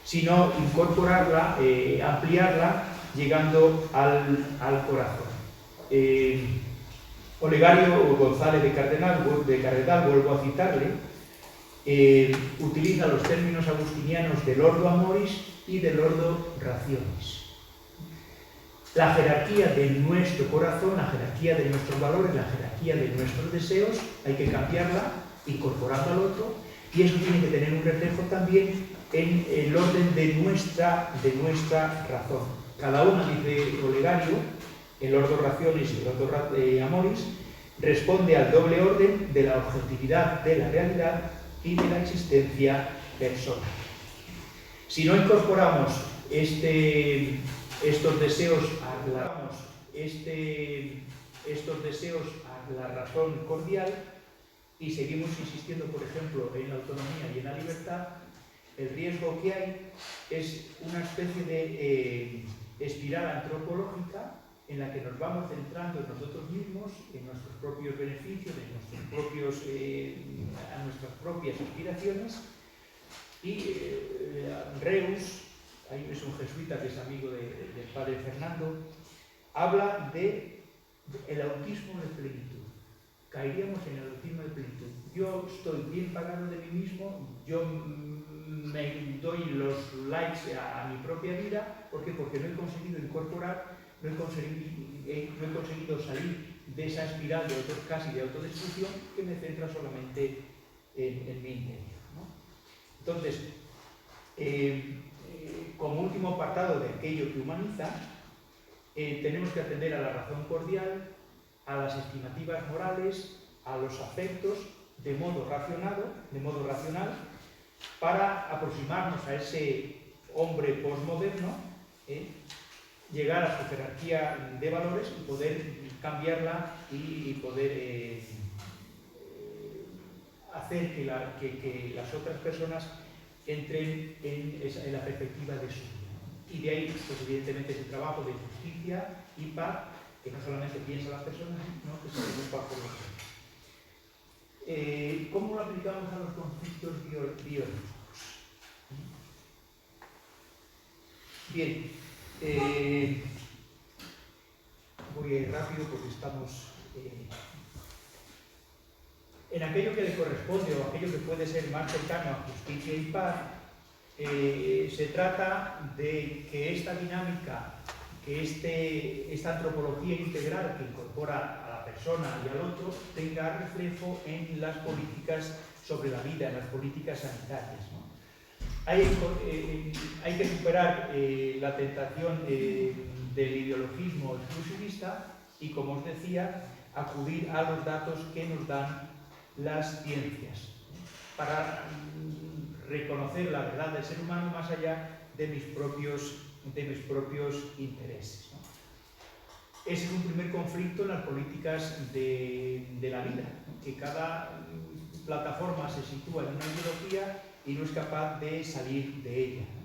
sino incorporarla, ampliarla, llegando al corazón. Olegario González de Cardenal, vuelvo a citarle, utiliza los términos agustinianos del ordo amoris y del ordo rationis. La jerarquía de nuestro corazón, la jerarquía de nuestros valores, la jerarquía de nuestros deseos, hay que cambiarla, incorporando al otro, y eso tiene que tener un reflejo también en el orden de nuestra razón. Cada uno, dice Olegario, el ordo rationis y el ordo amoris, responde al doble orden de la objetividad de la realidad y de la existencia personal. Si no incorporamos estos deseos a la razón cordial y seguimos insistiendo, por ejemplo, en la autonomía y en la libertad, el riesgo que hay es una especie de espiral antropológica en la que nos vamos centrando en nosotros mismos, en nuestros propios beneficios, a nuestras propias aspiraciones. Y Reus, es un jesuita que es amigo del padre Fernando, habla de el autismo de plenitud. Caeríamos en el autismo de plenitud. Yo estoy bien pagado de mí mismo, yo me doy los likes a mi propia vida. ¿Por qué? Porque no he conseguido incorporar, no he conseguido salir de esa espiral casi de autodestrucción que me centra solamente en mi interior, ¿no? Entonces, como último apartado de aquello que humaniza, tenemos que atender a la razón cordial, a las estimativas morales, a los afectos, de modo racional, para aproximarnos a ese hombre posmoderno, llegar a su jerarquía de valores y poder cambiarla y poder hacer que las otras personas entren en la perspectiva de su vida. Y de ahí, pues, evidentemente, ese trabajo de justicia y paz, que no solamente piensa las personas, sino que se preocupa por los demás. ¿Cómo lo aplicamos a los conflictos biológicos? Bien, voy a ir rápido porque estamos en aquello que le corresponde o aquello que puede ser más cercano a justicia y paz. Se trata de que esta dinámica, que esta antropología integral que incorpora a la persona y al otro tenga reflejo en las políticas sobre la vida, en las políticas sanitarias, ¿no? hay que superar la tentación del ideologismo exclusivista y, como os decía, acudir a los datos que nos dan las ciencias para reconocer la verdad del ser humano más allá de mis propios intereses, ¿no? Ese es un primer conflicto en las políticas de la vida, ¿no? Que cada plataforma se sitúa en una ideología y no es capaz de salir de ella, ¿no?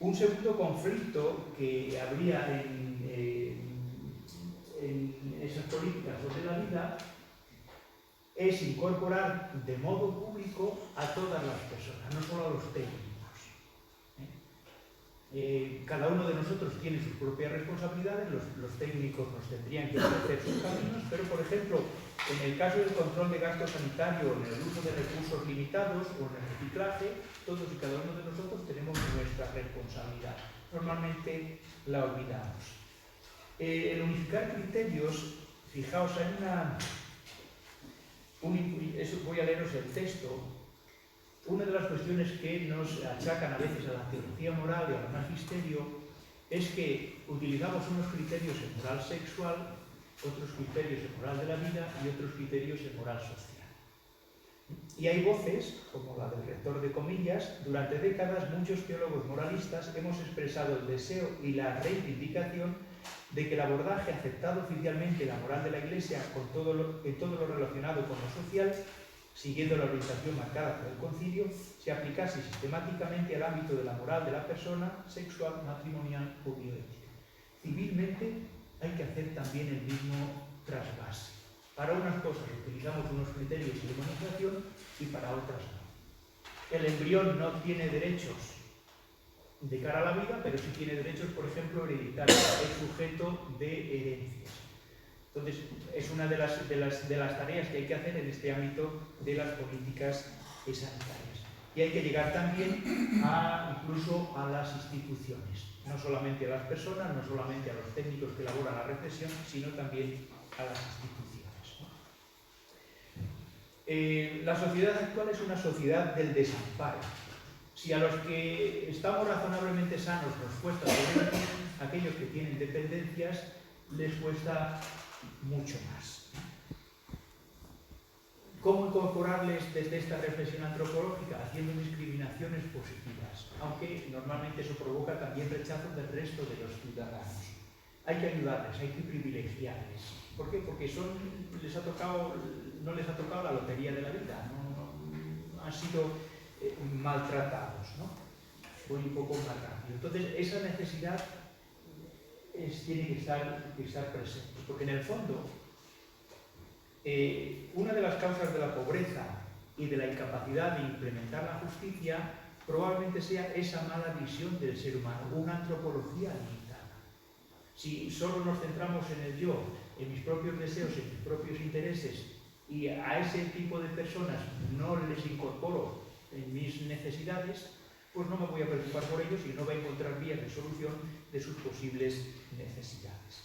Un segundo conflicto que habría en esas políticas sobre la vida es incorporar de modo público a todas las personas, no solo a los técnicos. Cada uno de nosotros tiene sus propias responsabilidades, los técnicos nos tendrían que ofrecer sus caminos, pero, por ejemplo, en el caso del control de gasto sanitario, en el uso de recursos limitados o en el reciclaje, todos y cada uno de nosotros tenemos nuestra responsabilidad. Normalmente la olvidamos. El unificar criterios, fijaos, voy a leeros el texto. Una de las cuestiones que nos achacan a veces a la teología moral y al magisterio es que utilizamos unos criterios en moral sexual, otros criterios en moral de la vida y otros criterios en moral social. Y hay voces, como la del rector de Comillas, durante décadas muchos teólogos moralistas hemos expresado el deseo y la reivindicación de que el abordaje aceptado oficialmente en la moral de la Iglesia en todo lo relacionado con lo social, siguiendo la orientación marcada por el concilio, se aplicase sistemáticamente al ámbito de la moral de la persona, sexual, matrimonial o bioética. Civilmente hay que hacer también el mismo trasvase. Para unas cosas utilizamos unos criterios de humanización y para otras no. El embrión no tiene derechos de cara a la vida, pero sí tiene derechos, por ejemplo, hereditarios, es sujeto de herencias. Entonces, es una de las tareas que hay que hacer en este ámbito de las políticas sanitarias. Y hay que llegar también incluso a las instituciones, no solamente a las personas, no solamente a los técnicos que elaboran la reflexión, sino también a las instituciones, ¿no? La sociedad actual es una sociedad del desamparo. Si a los que estamos razonablemente sanos nos cuesta sobrevivir, aquellos que tienen dependencias les cuesta mucho más. ¿Cómo incorporarles desde esta reflexión antropológica? Haciendo discriminaciones positivas, aunque normalmente eso provoca también rechazo del resto de los ciudadanos. Hay que ayudarles, hay que privilegiarles. ¿Por qué? Porque no les ha tocado la lotería de la vida, no han sido maltratados, ¿no? Voy un poco más rápido. Entonces, esa necesidad tiene que estar presente, porque en el fondo una de las causas de la pobreza y de la incapacidad de implementar la justicia probablemente sea esa mala visión del ser humano, una antropología limitada. Si solo nos centramos en el yo, en mis propios deseos, en mis propios intereses, y a ese tipo de personas no les incorporo en mis necesidades, pues no me voy a preocupar por ellos y no voy a encontrar vías de solución de sus posibles necesidades.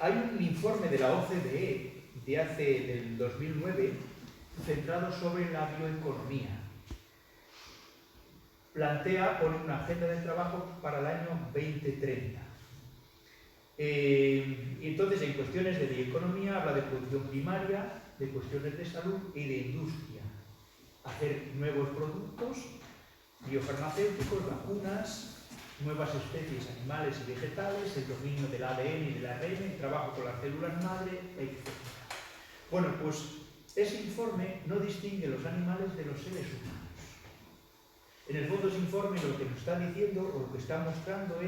Hay un informe de la OCDE del 2009 centrado sobre la bioeconomía. Pone una agenda de trabajo para el año 2030. Y entonces, en cuestiones de bioeconomía, habla de producción primaria, de cuestiones de salud y de industria. Hacer nuevos productos biofarmacéuticos, vacunas, nuevas especies animales y vegetales, el dominio del ADN y del ARN, el trabajo con las células madre, etc. Bueno, pues ese informe no distingue los animales de los seres humanos. En el fondo, ese informe lo que nos está diciendo, o lo que está mostrando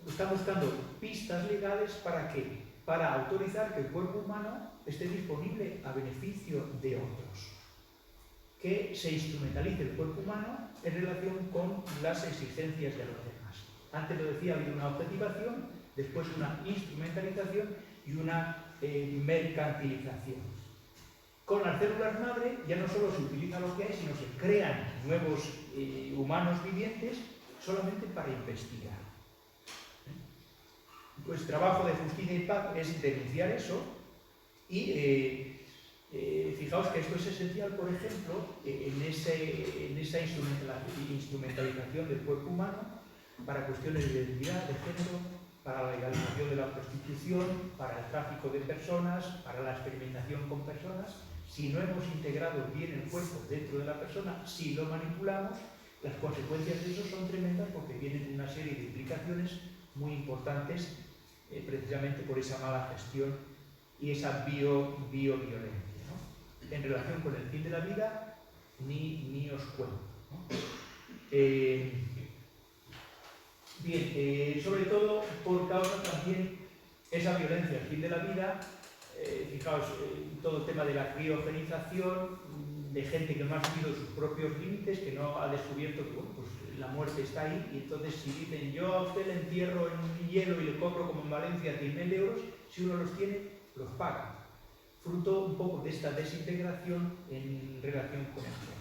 está buscando pistas legales ¿para qué? Para autorizar que el cuerpo humano esté disponible a beneficio de otros. Que se instrumentalice el cuerpo humano en relación con las exigencias de los demás. Antes lo decía, ha habido una objetivación, después una instrumentalización y una mercantilización. Con las células madre ya no solo se utiliza lo que hay, sino se crean nuevos humanos vivientes solamente para investigar. Pues trabajo de justicia y paz es denunciar eso Y fijaos que esto es esencial, por ejemplo, en esa instrumentalización del cuerpo humano para cuestiones de identidad, de género, para la legalización de la prostitución, para el tráfico de personas, para la experimentación con personas. Si no hemos integrado bien el cuerpo dentro de la persona, si lo manipulamos, las consecuencias de eso son tremendas porque vienen una serie de implicaciones muy importantes precisamente por esa mala gestión y esa bioviolencia, ¿no? En relación con el fin de la vida, ni os cuento, ¿no? Bien, sobre todo por causa también esa violencia al fin de la vida. Fijaos, todo el tema de la criogenización, de gente que no ha asumido sus propios límites, que no ha descubierto que bueno, pues la muerte está ahí, y entonces si dicen yo a usted le entierro en hielo y le cobro como en Valencia 100.000 euros, si uno los tiene, los paga. Fruto un poco de esta desintegración en relación con el cuerpo.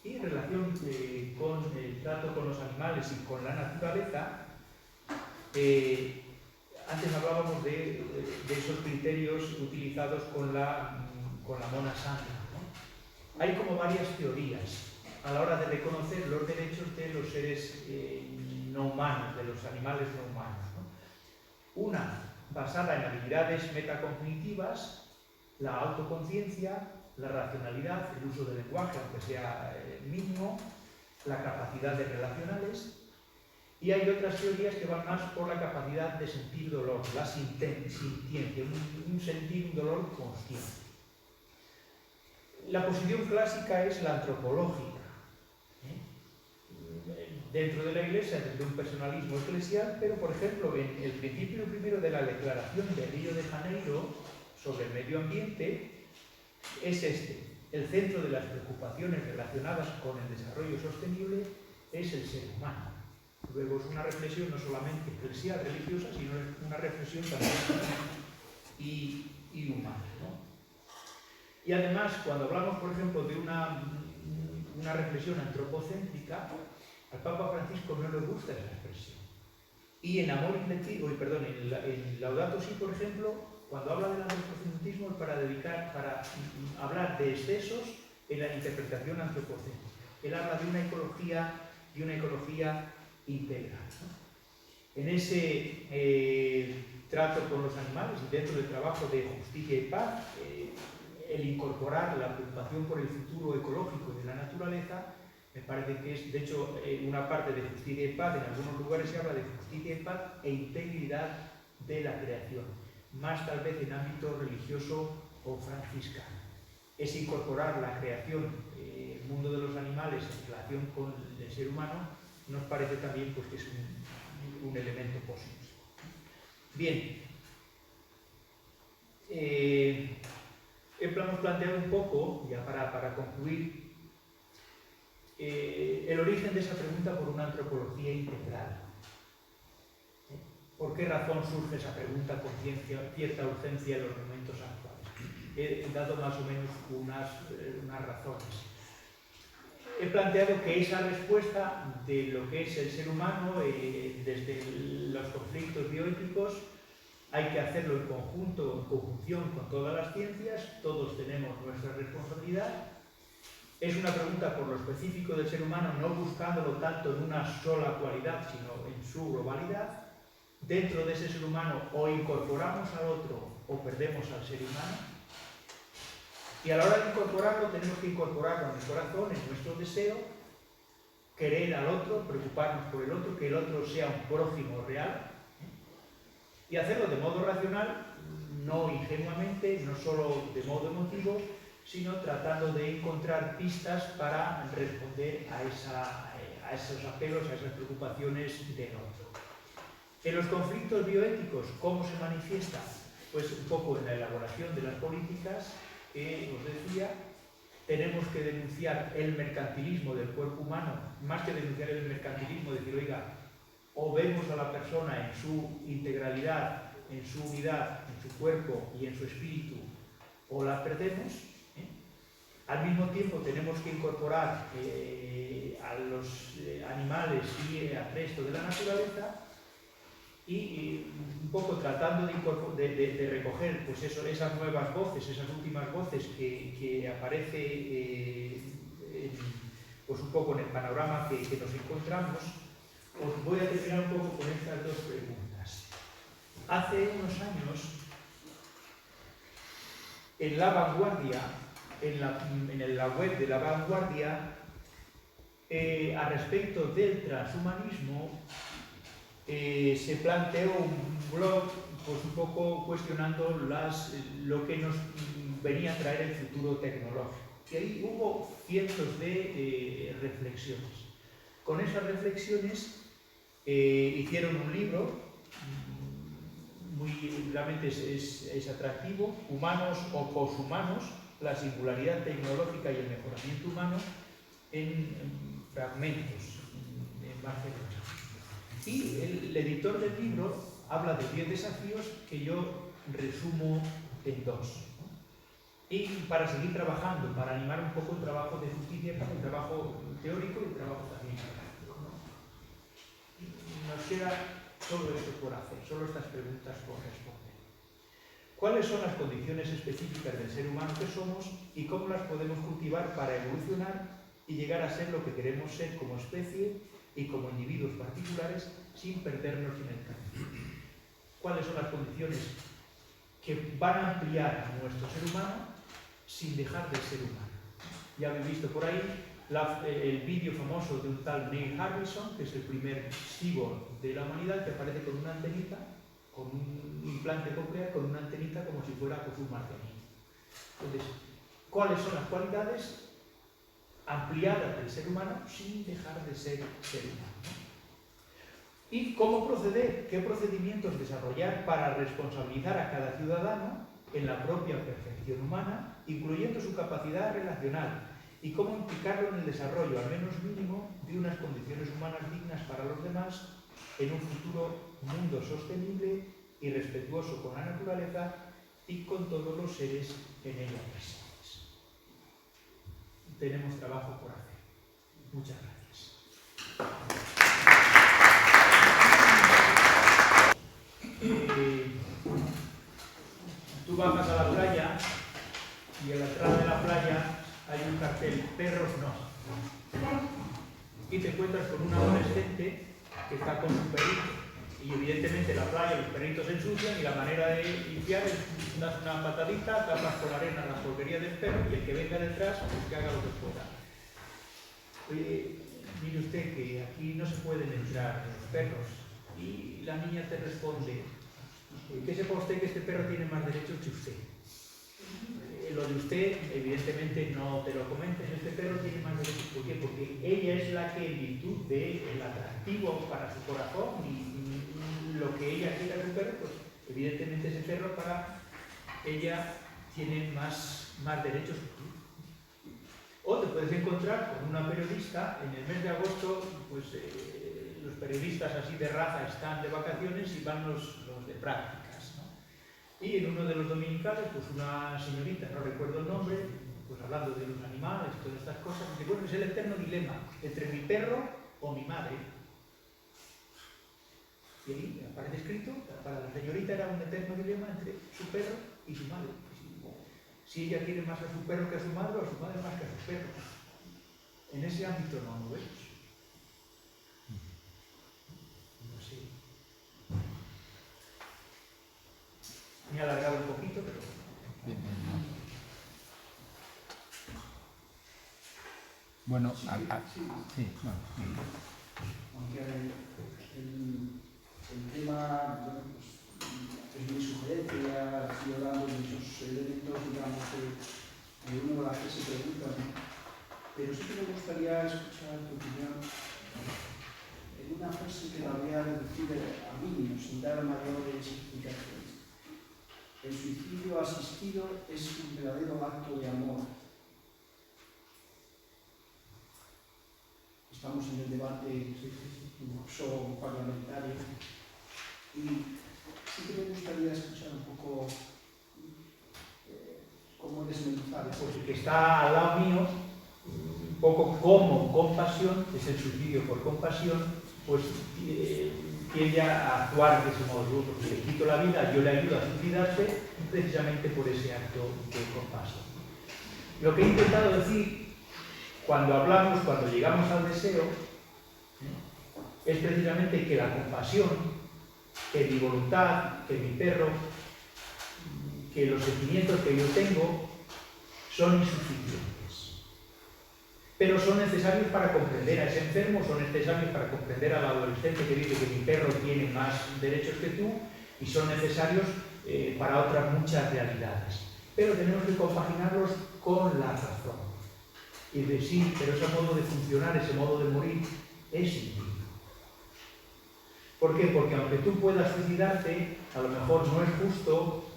Y en relación con el trato con los animales y con la naturaleza, antes hablábamos de esos criterios utilizados con la mona Sandra, ¿no? Hay como varias teorías a la hora de reconocer los derechos de los seres no humanos, de los animales no humanos, ¿no? Una basada en habilidades metacognitivas, la autoconciencia, la racionalidad, el uso del lenguaje, aunque sea mínimo, la capacidad de relacionales. Y hay otras teorías que van más por la capacidad de sentir dolor, la sintiencia, un sentir un dolor consciente. La posición clásica es la antropológica. Dentro de la Iglesia, desde un personalismo eclesial, pero por ejemplo, en el principio primero de la Declaración de Río de Janeiro sobre el medio ambiente, es este: el centro de las preocupaciones relacionadas con el desarrollo sostenible es el ser humano. Luego es una reflexión no solamente eclesial, religiosa, sino una reflexión también y humana, ¿no? Y además, cuando hablamos, por ejemplo, de una reflexión antropocéntrica, al Papa Francisco no le gusta esa expresión. Y en en Laudato Si, por ejemplo, cuando habla del antropocentrismo es para hablar de excesos en la interpretación antropocéntrica. Él habla de una ecología integral, ¿no? En ese trato con los animales y dentro del trabajo de justicia y paz, el incorporar la preocupación por el futuro ecológico de la naturaleza, me parece que es, de hecho, una parte de justicia y paz. En algunos lugares se habla de justicia y paz e integridad de la creación, más tal vez en ámbito religioso o franciscano. Es incorporar la creación, el mundo de los animales en relación con el ser humano, nos parece también pues, que es un elemento positivo. Bien, hemos planteado un poco, ya para concluir, el origen de esa pregunta por una antropología integral. ¿Por qué razón surge esa pregunta con cierta urgencia en los momentos actuales? He dado más o menos unas razones. He planteado que esa respuesta de lo que es el ser humano, desde los conflictos bioéticos, hay que hacerlo en conjunción con todas las ciencias, todos tenemos nuestra responsabilidad. Es una pregunta por lo específico del ser humano, no buscándolo tanto en una sola cualidad, sino en su globalidad. Dentro de ese ser humano o incorporamos al otro o perdemos al ser humano. Y a la hora de incorporarlo, tenemos que incorporarlo en el corazón, en nuestro deseo, querer al otro, preocuparnos por el otro, que el otro sea un prójimo real, y hacerlo de modo racional, no ingenuamente, no solo de modo emotivo, sino tratando de encontrar pistas para responder a esos apelos, a esas preocupaciones del otro. En los conflictos bioéticos, ¿cómo se manifiesta? Pues un poco en la elaboración de las políticas, que os decía, tenemos que denunciar el mercantilismo del cuerpo humano, más que denunciar el mercantilismo, decir, oiga, o vemos a la persona en su integralidad, en su unidad, en su cuerpo y en su espíritu, o la perdemos. Al mismo tiempo tenemos que incorporar a los animales y al resto de la naturaleza y un poco tratando de recoger pues eso, esas nuevas voces, esas últimas voces que aparece pues un poco en el panorama que nos encontramos, os voy a terminar un poco con estas dos preguntas. Hace unos años, en La Vanguardia, en la web de La Vanguardia, a respecto del transhumanismo, se planteó un blog pues un poco cuestionando lo que nos venía a traer el futuro tecnológico. Y ahí hubo cientos de reflexiones. Con esas reflexiones hicieron un libro, realmente es atractivo, Humanos o Poshumanos, la singularidad tecnológica y el mejoramiento humano en fragmentos, en Barcelona. Y el editor del libro habla de 10 desafíos que yo resumo en 2. Y para seguir trabajando, para animar un poco el trabajo de justicia, el trabajo teórico y el trabajo también práctico, ¿no? Nos queda todo esto por hacer, solo estas preguntas por responder. ¿Cuáles son las condiciones específicas del ser humano que somos y cómo las podemos cultivar para evolucionar y llegar a ser lo que queremos ser como especie y como individuos particulares sin perdernos en el camino? ¿Cuáles son las condiciones que van a ampliar a nuestro ser humano sin dejar de ser humano? Ya habéis visto por ahí el vídeo famoso de un tal Neil Harrison, que es el primer cyborg de la humanidad, que aparece con una antenita, con un implante coclear, con una antenita como si fuera pues, un marcianito. Entonces, ¿cuáles son las cualidades ampliadas del ser humano sin dejar de ser ser humano? ¿Y cómo proceder? ¿Qué procedimientos desarrollar para responsabilizar a cada ciudadano en la propia perfección humana, incluyendo su capacidad relacional? ¿Y cómo implicarlo en el desarrollo, al menos mínimo, de unas condiciones humanas dignas para los demás en un futuro mundo sostenible y respetuoso con la naturaleza y con todos los seres en ella presentes? Tenemos trabajo por hacer. Muchas gracias. Tú bajas a la playa y a la entrada de la playa hay un cartel, perros no. Y te encuentras con un adolescente que está con su perrito. Y evidentemente en la playa los perritos se ensucian y la manera de limpiar es das una patadita, tapas con arena la porquería del perro y el que venga detrás pues que haga lo que pueda. Mire usted que aquí no se pueden entrar los perros. Y la niña te responde, que sepa usted que este perro tiene más derechos que usted. Lo de usted, evidentemente, no te lo comentes, este perro tiene más derechos. ¿Por qué? Porque ella es la que, en virtud del atractivo para su corazón y lo que ella quiera de un perro, pues evidentemente ese perro para ella tiene más derechos que tú. O te puedes encontrar con una periodista, en el mes de agosto, pues los periodistas así de raza están de vacaciones y van los de prácticas, ¿no? Y en uno de los dominicales, pues una señorita, no recuerdo el nombre, pues hablando de los animales y todas estas cosas, dice, bueno, es el eterno dilema entre mi perro o mi madre. Y ahí aparece escrito, para la señorita era un eterno dilema entre su perro y su madre. Si ella quiere más a su perro que a su madre, o a su madre más que a su perro. En ese ámbito no lo vemos. No sé. Me he alargado un poquito, pero... Bien. Bueno, sí, bueno. Aunque el tema, bueno, pues, es mi sugerencia, estoy hablando de muchos elementos, digamos, que uno de las que se pregunta, ¿no? Pero sí que me gustaría escuchar tu opinión en una frase que la voy a reducir a mínimos, sin dar mayores explicaciones. El suicidio asistido es un verdadero acto de amor. Estamos en el debate parlamentario y sí que me gustaría escuchar un poco cómo desmenuzar eso. Pues el que está al lado mío, un poco como compasión, es el suicidio por compasión, pues tiende a actuar de ese modo, porque le quito la vida, yo le ayudo a suicidarse precisamente por ese acto de compasión. Lo que he intentado decir cuando hablamos, cuando llegamos al deseo, es precisamente que la compasión, que mi voluntad, que mi perro, que los sentimientos que yo tengo son insuficientes. Pero son necesarios para comprender a ese enfermo, son necesarios para comprender al adolescente que dice que mi perro tiene más derechos que tú, y son necesarios para otras muchas realidades. Pero tenemos que compaginarlos con la razón. Y de sí, pero ese modo de funcionar, ese modo de morir, es indigno. ¿Por qué? Porque aunque tú puedas suicidarte, a lo mejor no es justo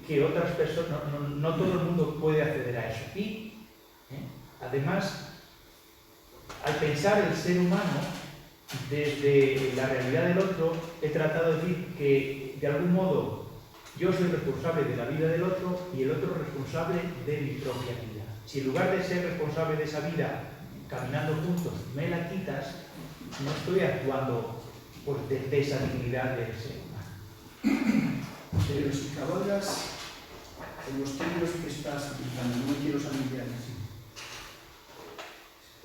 que otras personas, no todo el mundo puede acceder a eso. Y, además, al pensar el ser humano desde la realidad del otro, he tratado de decir que, de algún modo, yo soy responsable de la vida del otro y el otro responsable de mi propia vida. Si en lugar de ser responsable de esa vida, caminando juntos, me la quitas, no estoy actuando desde esa dignidad del ser humano. Pero si cabalgas en los términos que estás utilizando, no quiero salir de ahí.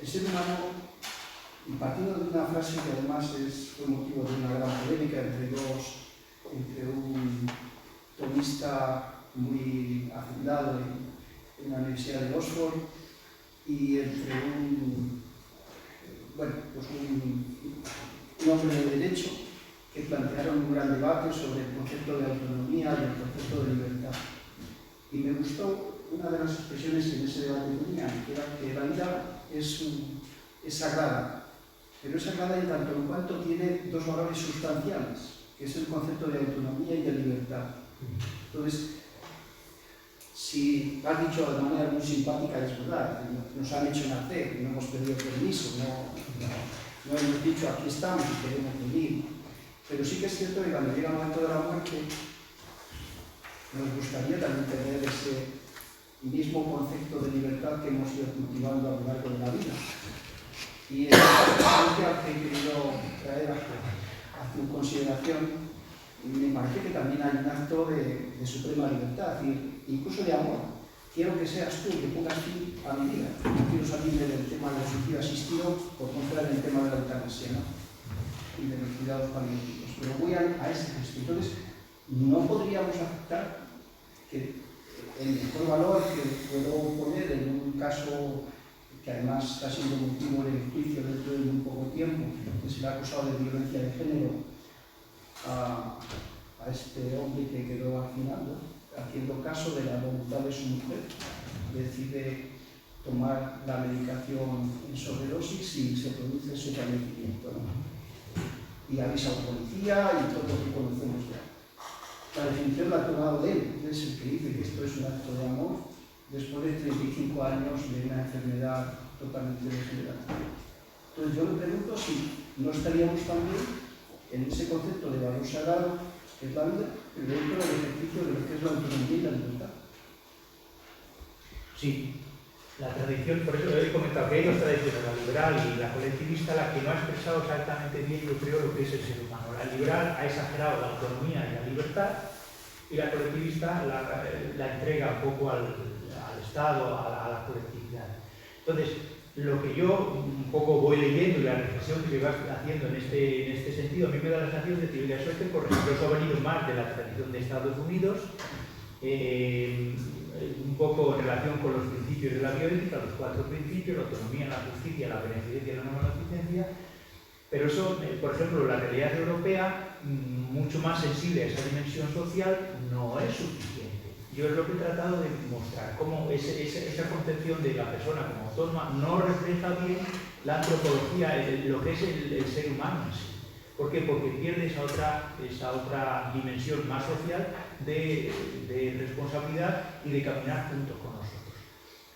El ser humano, y partiendo de una frase que además fue motivo de una gran polémica entre un tomista muy afundado en la Universidad de Oxford y entre un hombre de derecho, que plantearon un gran debate sobre el concepto de autonomía y el concepto de libertad. Y me gustó una de las expresiones que en ese debate tenían, que era que la vida es sagrada, pero es sagrada en tanto en cuanto tiene dos valores sustanciales, que es el concepto de autonomía y de libertad. Entonces, si has dicho de manera muy simpática, es verdad, nos han hecho nacer, no hemos pedido permiso, no hemos dicho aquí estamos y queremos vivir. Pero sí que es cierto que cuando llega el momento de la muerte, nos gustaría también tener ese mismo concepto de libertad que hemos ido cultivando a lo largo de la vida. Y en esta experiencia que he querido traer a tu consideración, me parece que también hay un acto de suprema libertad, incluso de amor. Quiero que seas tú, que pongas fin a mi vida. No quiero salirme del tema del suicidio asistido por contra del tema de la eutanasia, ¿no? Y de los cuidados paliativos. Pero voy a ese gesto. Entonces, no podríamos aceptar que el mejor valor que puedo poner en un caso que además está siendo motivo de juicio dentro de muy poco tiempo, que es el acusado de violencia de género a este hombre que quedó al final, ¿no? Haciendo caso de la voluntad de su mujer, decide tomar la medicación en sobredosis y se produce su fallecimiento, ¿no? Y avisa a la policía y todo lo que conocemos ya. La definición la ha tomado de él, es el que dice que esto es un acto de amor después de 35 años de una enfermedad totalmente degenerativa. Entonces yo me pregunto si no estaríamos también en ese concepto de valor sagrado que es la vida, pero dentro del ejercicio de lo que es la autonomía y la libertad. Sí, la tradición, por eso he comentado que hay dos tradiciones, la liberal y la colectivista, la que no ha expresado exactamente bien, yo creo, lo que es el ser humano. La liberal ha exagerado la autonomía y la libertad, y la colectivista la entrega un poco al Estado, a la colectividad. Entonces, lo que yo un poco voy leyendo y la reflexión que se va haciendo en este sentido, a mí me da la sensación de que eso es que, por ejemplo, eso ha venido más de la tradición de Estados Unidos, un poco en relación con los principios de la bioética, los 4 principios, la autonomía, la justicia, la beneficencia y la no maleficencia, pero eso, por ejemplo, la realidad europea, mucho más sensible a esa dimensión social, no es suficiente. Yo es lo que he tratado de mostrar, cómo esa concepción de la persona como autónoma no refleja bien la antropología, lo que es el ser humano en sí. ¿Por qué? Porque pierde esa otra dimensión más social de responsabilidad y de caminar juntos con nosotros.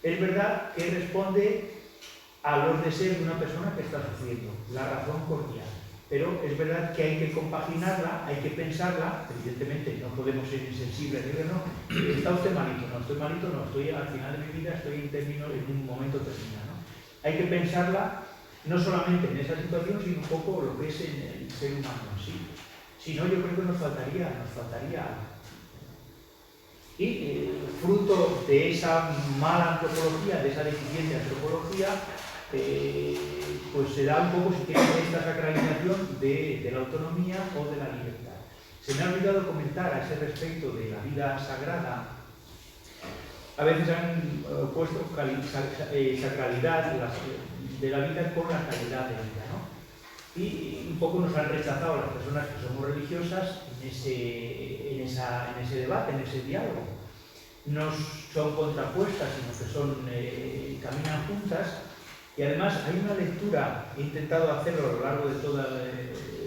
Es verdad que responde a los deseos de una persona que está sufriendo, la razón cordial. Pero es verdad que hay que compaginarla, hay que pensarla, evidentemente no podemos ser insensibles, decir, no, está usted malito, no estoy malito, no, estoy al final de mi vida, estoy en un momento terminado. Hay que pensarla no solamente en esa situación, sino un poco lo que es en el ser humano en sí. Si no, yo creo que nos faltaría algo. Y fruto de esa mala antropología, de esa deficiente antropología, pues se da un poco, si quieren, esta sacralización de la autonomía o de la libertad. Se me ha olvidado comentar a ese respecto de la vida sagrada. A veces han puesto sacralidad de la vida con la calidad de vida, ¿no? Y un poco nos han rechazado las personas que somos religiosas en ese debate, en ese diálogo. No son contrapuestas, sino que caminan juntas. Y además hay una lectura, he intentado hacerlo a lo largo de todo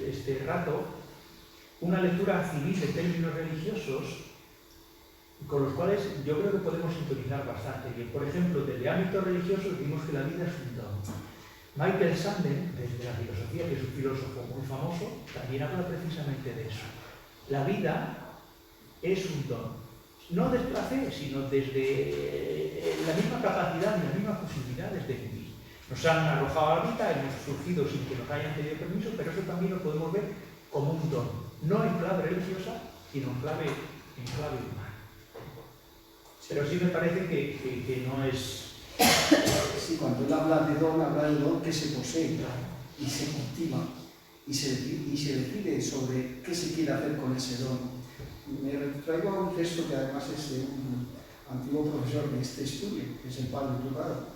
este rato, una lectura civil de términos religiosos con los cuales yo creo que podemos sintonizar bastante bien. Por ejemplo, desde ámbitos religiosos vimos que la vida es un don. Michael Sandel, desde la filosofía, que es un filósofo muy famoso, también habla precisamente de eso. La vida es un don. No desde la fe, sino desde la misma capacidad y las mismas posibilidades de vivir. Nos han arrojado a la vida, hemos surgido sin que nos hayan pedido permiso, pero eso también lo podemos ver como un don. No en clave religiosa, sino en clave humana. Pero sí me parece que no es... Sí, cuando él habla de don que se posee y se cultiva y se decide sobre qué se quiere hacer con ese don. Me traigo a un texto que además es de un antiguo profesor de este estudio, que es el Pablo Turrado,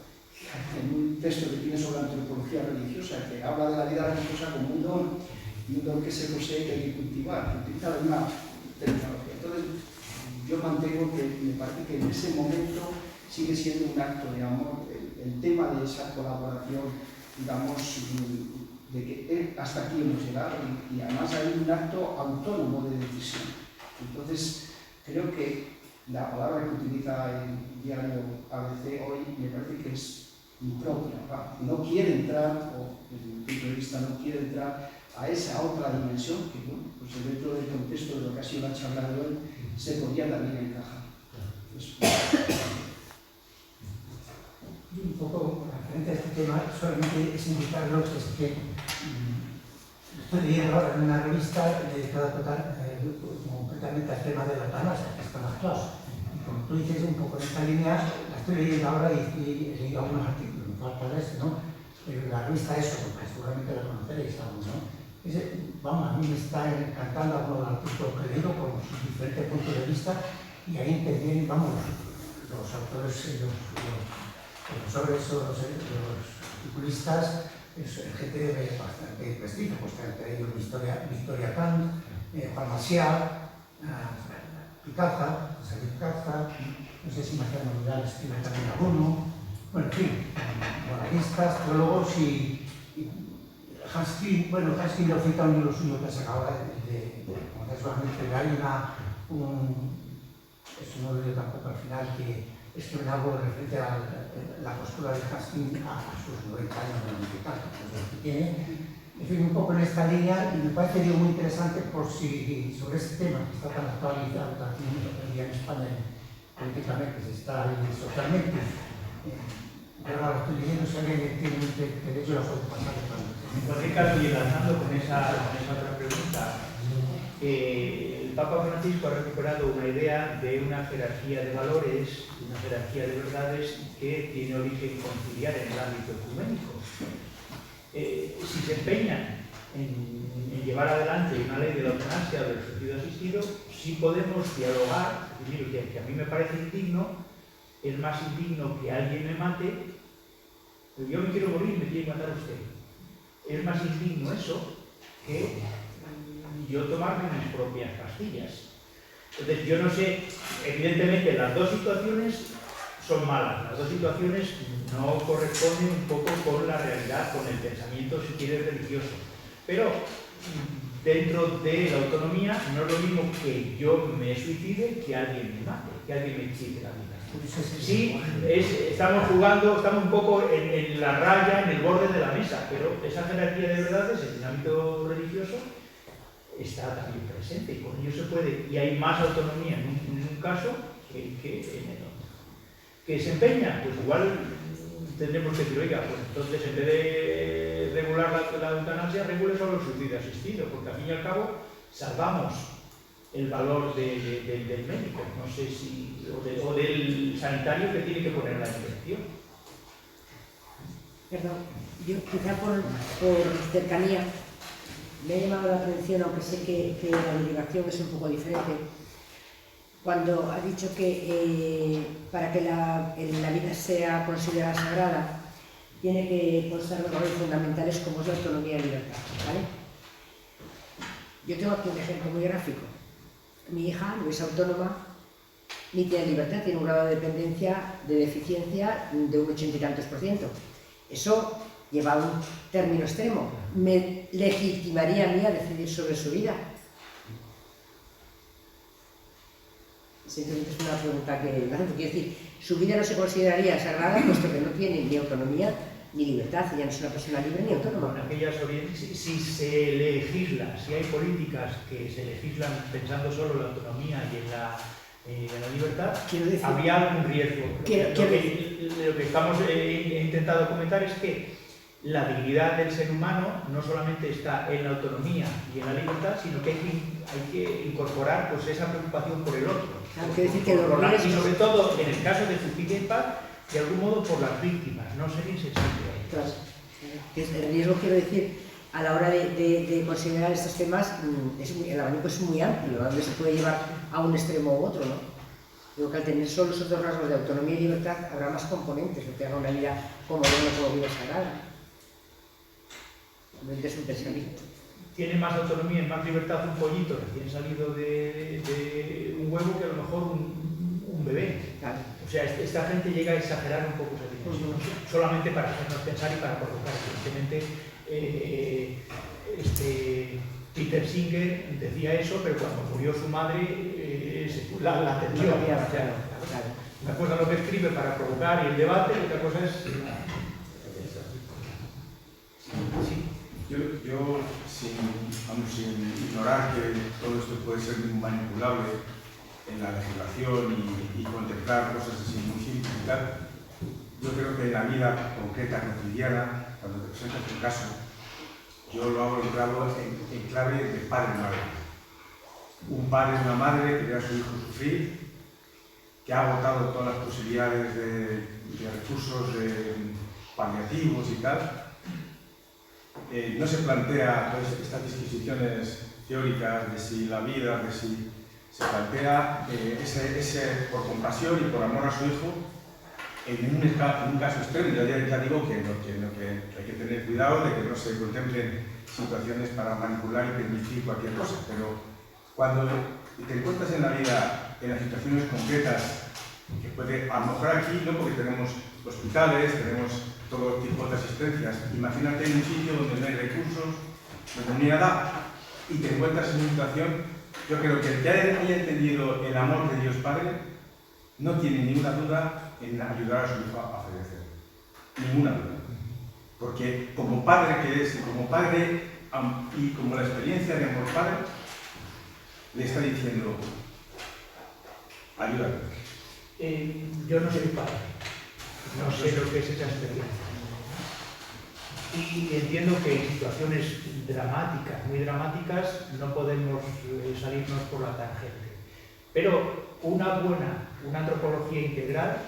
en un texto que tiene sobre antropología religiosa, que habla de la vida religiosa como un don, y un don que se posee que hay que cultivar, que utiliza la misma terminología. Entonces, yo mantengo que me parece que en ese momento sigue siendo un acto de amor, el tema de esa colaboración, digamos, de que hasta aquí hemos llegado y además hay un acto autónomo de decisión. Entonces, creo que la palabra que utiliza el diario ABC hoy me parece que es impropia. No quiere entrar, o desde mi punto de vista no quiere entrar a esa otra dimensión que, bueno, pues dentro del contexto de lo que ha sido la charla de hoy, se podía también encajar. Y un poco referente a este tema, solamente es indicarlo que estoy leyendo ahora en una revista dedicada completamente al tema de la eutanasia, que está en las clases. Y como tú dices, un poco en esta línea, la estoy leyendo ahora y he leído algunos artículos, me falta este, ¿no? Pero la revista eso, porque seguramente la conoceréis algo, ¿no? Vamos, a mí me está encantando algunos artículos que he leído con sus diferentes puntos de vista y ahí intervienen, vamos, los autores, los profesores o los articulistas, gente de bastante prestigio, pues entre ellos Victoria Kant, Juan Marcial, Picaza, no sé si Marcial Morales escribe también alguno, bueno, en fin, moralistas, teólogos y Hanskin, bueno, Hanskin lo cita un libro suyo que se acaba de conocer solamente, hay eso no lo digo tampoco al final, que escribe algo referente a la postura de Hanskin a sus 90 años de modificar, que tiene, en fin, un poco en esta línea, y me parece muy interesante por si sobre este tema que está tan actualizado también en España políticamente, se está ahí socialmente. Pero ahora estoy leyendo si alguien tiene derecho a pasar de plano. En cualquier caso, y enlazando con esa otra pregunta, el Papa Francisco ha recuperado una idea de una jerarquía de valores, una jerarquía de verdades que tiene origen conciliar en el ámbito ecuménico. Si se empeñan en llevar adelante una ley de la eutanasia o del suicidio asistido, sí podemos dialogar, y mire, que a mí me parece indigno, es más indigno que alguien me mate, pero yo me quiero morir, me tiene que matar usted. Es más indigno eso que yo tomarme mis propias pastillas. Entonces, yo no sé, evidentemente las dos situaciones son malas, las dos situaciones no corresponden un poco con la realidad, con el pensamiento, si quiere, religioso. Pero dentro de la autonomía no es lo mismo que yo me suicide que alguien me mate, que alguien me quite la vida. Sí, estamos jugando, estamos un poco en la raya, en el borde de la mesa, pero esa jerarquía de verdades en el ámbito religioso está también presente y con ello se puede, y hay más autonomía en un caso que en el otro. ¿Que se empeña? Pues igual tendremos que decir, oiga, pues entonces en vez de regular la eutanasia, regule solo el suicidio asistido, porque al fin y al cabo salvamos el valor del médico, no sé si, o del sanitario que tiene que poner la inspección. Perdón, yo quizá por cercanía me ha llamado la atención, aunque sé que la derivación es un poco diferente, cuando ha dicho que para que la vida sea considerada sagrada tiene que constar de valores fundamentales como es la autonomía y libertad, ¿vale? Yo tengo aquí un ejemplo muy gráfico. Mi hija no es autónoma ni tiene libertad, tiene un grado de dependencia, de deficiencia de un 80 y tantos %. Eso lleva a un término extremo. ¿Me legitimaría a mí a decidir sobre su vida? Simplemente es una pregunta que quiero decir, su vida no se consideraría sagrada puesto que no tiene ni autonomía ni libertad, ella no es una persona libre ni autónoma. Si se legisla, si hay políticas que se legislan pensando solo en la autonomía y en la libertad, habría algún riesgo. Lo que he intentado comentar es que la dignidad del ser humano no solamente está en la autonomía y en la libertad, sino que hay que incorporar pues, esa preocupación por el otro. Claro, quiere decir que y sobre todo, en el caso de justicia y paz, de algún modo por las víctimas, no ser insensible. Claro. El riesgo, quiero decir, a la hora de considerar estos temas, el abanico es muy amplio, donde se puede llevar a un extremo u otro, ¿no? Digo que al tener solo esos dos rasgos de autonomía y libertad, habrá más componentes, lo que haga una vida como vida sagrada. Es un pensamiento. Tiene más autonomía y más libertad un pollito recién salido de un huevo que a lo mejor un bebé. Claro. O sea, esta gente llega a exagerar un poco esa dimensión, solamente para hacernos pensar y para provocar. Evidentemente, Peter Singer decía eso, pero cuando murió su madre, la atendió. Una cosa es lo que escribe para provocar y el debate, y otra cosa es... Sí. Yo sin ignorar que todo esto puede ser muy manipulable en la legislación y contemplar cosas así muy simples y tal, yo creo que en la vida concreta, cotidiana, cuando te presentas un caso, yo lo hago en clave de padre-madre. Un padre y una madre que ve a su hijo sufrir, que ha agotado todas las posibilidades de recursos paliativos y tal, no se plantea todas estas disquisiciones teóricas de si la vida, de si se plantea ese por compasión y por amor a su hijo en un caso extremo. Ya digo que hay que tener cuidado de que no se contemplen situaciones para manipular y permitir cualquier cosa, pero cuando te encuentras en la vida en las situaciones concretas que puede, a lo mejor aquí no, porque tenemos hospitales, tenemos todo tipo de asistencias. Imagínate en un sitio donde no hay recursos, donde no hay nada, y te encuentras en una situación. Yo creo que el que haya entendido el amor de Dios Padre no tiene ninguna duda en ayudar a su hijo a fallecer. Ninguna duda. Porque como padre que es, como padre y como la experiencia de amor padre, le está diciendo, ayúdame. Yo no soy padre, no sé lo que es esa experiencia. Y entiendo que en situaciones dramáticas, muy dramáticas, no podemos salirnos por la tangente. Pero una antropología integral,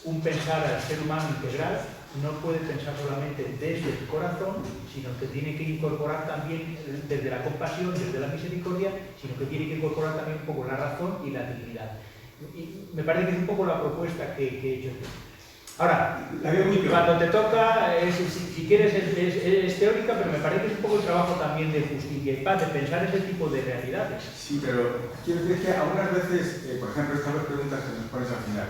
un pensar al ser humano integral, no puede pensar solamente desde el corazón, sino que tiene que incorporar también desde la compasión, desde la misericordia, sino que tiene que incorporar también un poco la razón y la dignidad. Y me parece que es un poco la propuesta que he hecho. Ahora, cuando te toca, si quieres, es teórica, pero me parece que es un poco el trabajo también de justicia y paz, de pensar ese tipo de realidades. Sí, pero quiero decir que algunas veces, por ejemplo, estas dos preguntas que nos pones al final,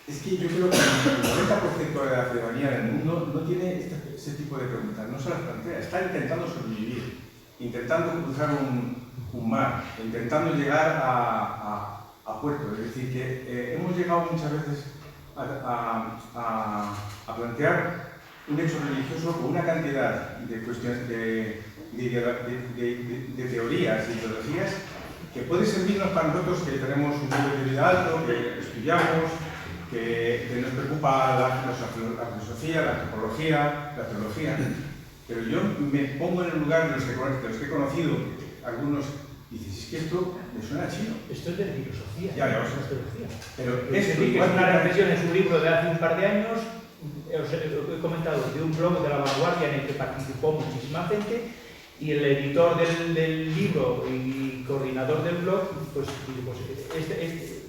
es que yo creo que el 90% de la ciudadanía del mundo no tiene ese tipo de preguntas, no se las plantea, está intentando sobrevivir, intentando cruzar un mar, intentando llegar a puerto. Es decir, que hemos llegado muchas veces a plantear un hecho religioso con una cantidad de cuestiones, de teorías y ideologías que puede servirnos para nosotros que tenemos un nivel de vida alto, que estudiamos, que nos preocupa la filosofía, la antropología, la teología, Pero yo me pongo en el lugar de los que he conocido, algunos dicen, es que esto me suena chino. Esto es de filosofía, Ya, no es sociología. Pero Es esto decir, que igual es una reflexión, es un libro de hace un par de años, os he comentado, de un blog de La Vanguardia en el que participó muchísima gente, y el editor del libro y coordinador del blog, pues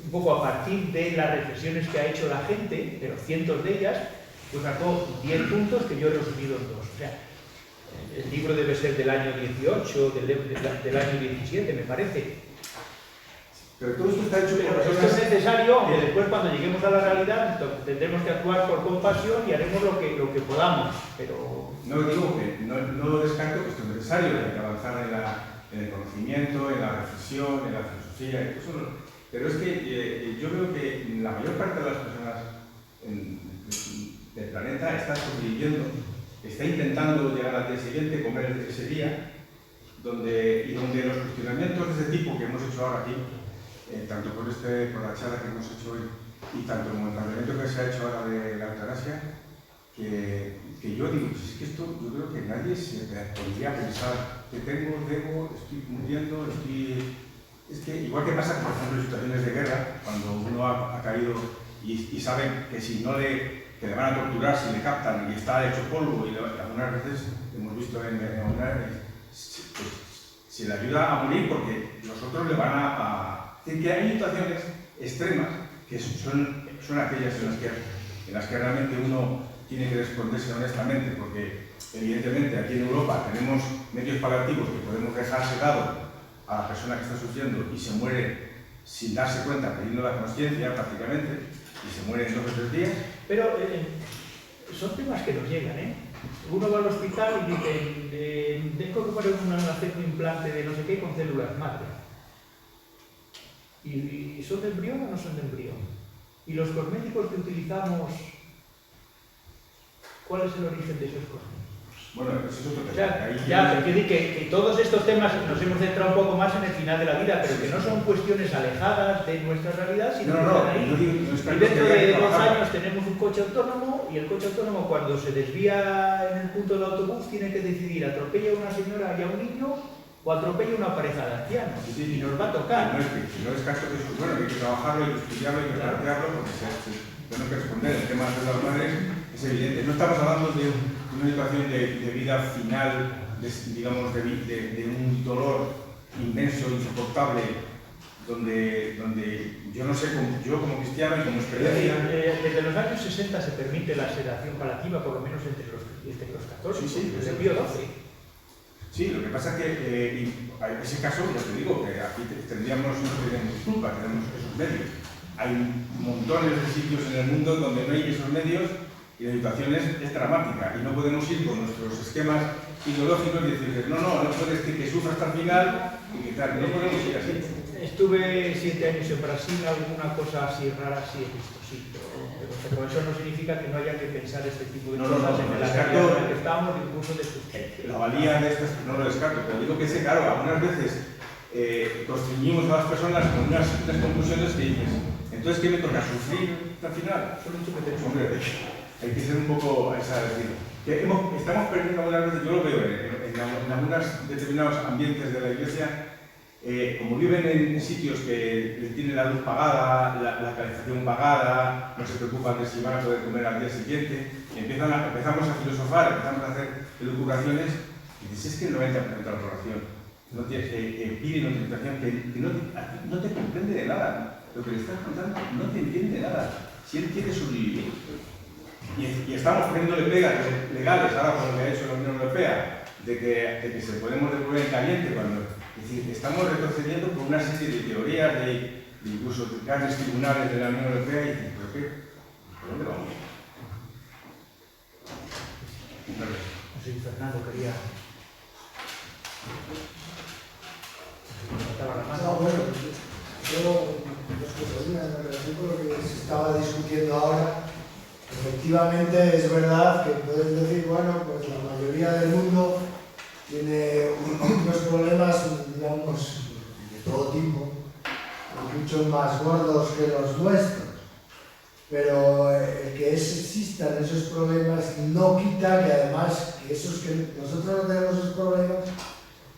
un poco a partir de las reflexiones que ha hecho la gente, pero cientos de ellas, pues sacó 10 puntos que yo he resumido en 2. O sea, el libro debe ser del año 18, del año 17, me parece. Pero todo esto está hecho por Pero esto personas... es necesario, aunque después cuando lleguemos a la realidad tendremos que actuar por compasión y haremos lo que podamos, pero... No digo que no descarto que esto es necesario, hay que avanzar en el conocimiento, en la reflexión, en la filosofía, pero es que yo veo que la mayor parte de las personas del planeta está sobreviviendo, está intentando llegar al día siguiente, comer ese día, donde los cuestionamientos de ese tipo que hemos hecho ahora aquí, tanto por la charla que hemos hecho hoy y tanto como el planteamiento que se ha hecho ahora de la eutanasia, que yo digo, pues es que esto yo creo que nadie se podría pensar que debo, estoy muriendo, es que igual que pasa, por ejemplo, en situaciones de guerra, cuando uno ha caído y sabe que si no que le van a torturar si le captan y está hecho polvo, y algunas veces hemos visto en pues, se le ayuda a morir porque los otros le van a... Es decir, que hay situaciones extremas que son aquellas en las que realmente uno tiene que responderse honestamente, porque evidentemente aquí en Europa tenemos medios paliativos que podemos dejar sedado a la persona que está sufriendo y se muere sin darse cuenta, perdiendo la conciencia prácticamente, y se muere en 2 o 3 días. Pero son temas que nos llegan, ¿eh? Uno va al hospital y dice, tengo que poner hacer un implante de no sé qué con células madre. ¿Y son de embrión o no son de embrión? ¿Y los cosméticos que utilizamos, cuál es el origen de esos cosméticos? Bueno, eso es otro tema. O sea, ya, quiero decir que todos estos temas nos hemos centrado un poco más en el final de la vida, pero que no son cuestiones alejadas de nuestra realidad, sino que están ahí. Y dentro de 2 años tenemos un coche autónomo, y el coche autónomo, cuando se desvía en el punto del autobús, tiene que decidir, ¿atropella a una señora y a un niño o atropella a una pareja de ancianos? Y nos va a tocar. No descarto que eso es bueno, que hay que trabajarlo, hay que estudiarlo, hay que plantearlo, porque tenemos que responder. El tema de las madres es evidente. No estamos hablando de una situación de vida final, digamos, de un dolor inmenso, insoportable, donde yo no sé, yo como cristiano y como experiencia... Desde los años 60 se permite la sedación palativa, por lo menos entre los católicos, sí, desde Pío XII. Sí, lo que pasa es que en ese caso, ya te digo, que aquí tendríamos, no tenemos disculpa, tenemos esos medios. Hay montones de sitios en el mundo donde no hay esos medios y la situación es dramática y no podemos ir con nuestros esquemas ideológicos y decir, no puedes que sufra hasta el final y que tal, no podemos ir así. Estuve 7 años en Brasil, alguna cosa así rara sí he visto, sí, pero eso no significa que no haya que pensar este tipo de cosas en la realidad en la que estamos, incluso de justicia. La valía de estas no lo descarto, pero digo que ese, claro, algunas veces constreñimos a las personas con unas conclusiones que dices, entonces, ¿qué me toca? ¿Sufrir hasta el final? Hombre, hay que ser un poco, decir, que estamos perdiendo algunas veces, yo lo veo en algunos determinados ambientes de la iglesia, como viven en sitios que tienen la luz pagada, la calefacción pagada, no se preocupan de si van a poder comer al día siguiente, empezamos a filosofar, empezamos a hacer elucubraciones, y dices, es que el 90% de la población pide una interpretación que no te comprende de nada. Lo que le estás contando no te entiende nada. Si él quiere sobrevivir, y estamos poniéndole pegas legales ahora con lo que ha hecho la Unión Europea, de que se podemos devolver en caliente, es decir, estamos retrocediendo por una serie de teorías de incluso grandes tribunales de la Unión Europea, y dicen, ¿pero qué? ¿Por dónde vamos? No sé si Fernando quería... No, bueno, yo en relación con lo que se estaba discutiendo ahora, efectivamente es verdad que puedes decir, bueno, pues la mayoría del mundo tiene unos problemas, digamos, de todo tipo, muchos más gordos que los nuestros, pero el que existan esos problemas no quita que además que eso es que nosotros no tenemos esos problemas,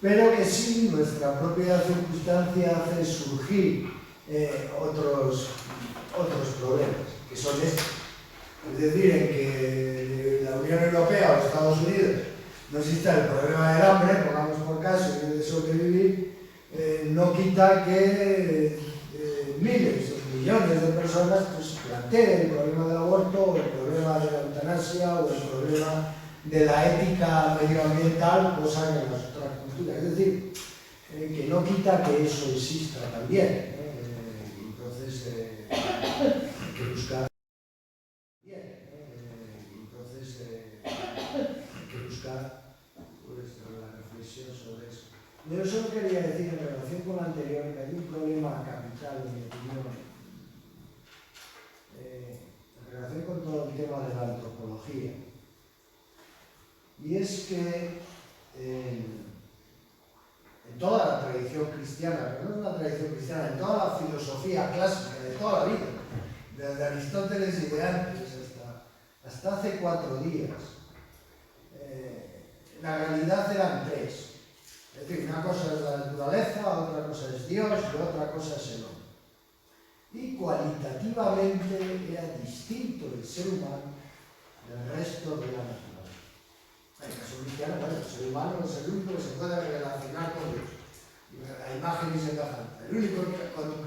pero que sí nuestra propia circunstancia hace surgir otros problemas, que son estos. Es decir, en que la Unión Europea o Estados Unidos no exista el problema del hambre, pongamos por caso, y de sobrevivir, no quita que miles o millones de personas pues, planteen el problema del aborto, o el problema de la eutanasia, o el problema de la ética medioambiental, cosa que en las otras culturas. Es decir, que no quita que eso exista también. Entonces, hay que buscar. Yo solo quería decir en relación con lo anterior que hay un problema capital, en mi opinión, en relación con todo el tema de la antropología. Y es que en toda la tradición cristiana, pero no es una tradición cristiana, en toda la filosofía clásica de toda la vida, desde Aristóteles y de antes hasta hace 4 días, la realidad eran 3. Es decir, una cosa es la naturaleza, otra cosa es Dios y otra cosa es el hombre. Y cualitativamente era distinto el ser humano del resto de la naturaleza. En el caso cristiano, bueno, el ser humano es el único que se puede relacionar con Dios. La imagen y semejanza, el único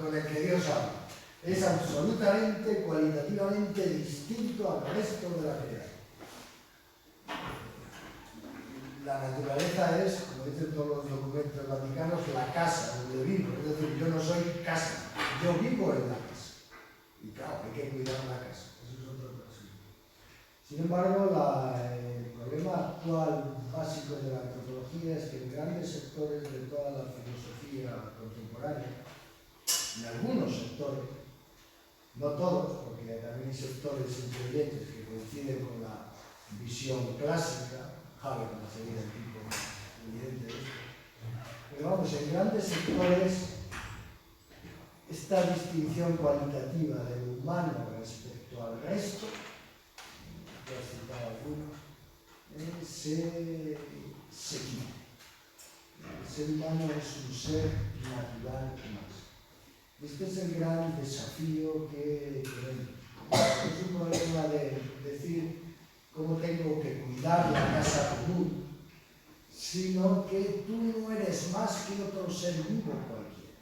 con el que Dios habla. Es absolutamente, cualitativamente distinto al resto de la creación. La naturaleza es, como dicen todos los documentos vaticanos, la casa donde vivo. Es decir, yo no soy casa, yo vivo en la casa. Y claro, hay que cuidar la casa. Eso es otro asunto. Sin embargo, el problema actual básico de la antropología es que en grandes sectores de toda la filosofía contemporánea, en algunos sectores, no todos, porque también hay sectores incluyentes que coinciden con la visión clásica, Haber no sería el tipo evidente de esto. Pero vamos, en grandes sectores, esta distinción cualitativa del humano respecto al resto, que has citado algunos, se quita. El ser humano es un ser natural más. Este es el gran desafío que tenemos. Es un problema de decir cómo tengo que cuidar la casa común, sino que tú no eres más que otro ser vivo cualquiera.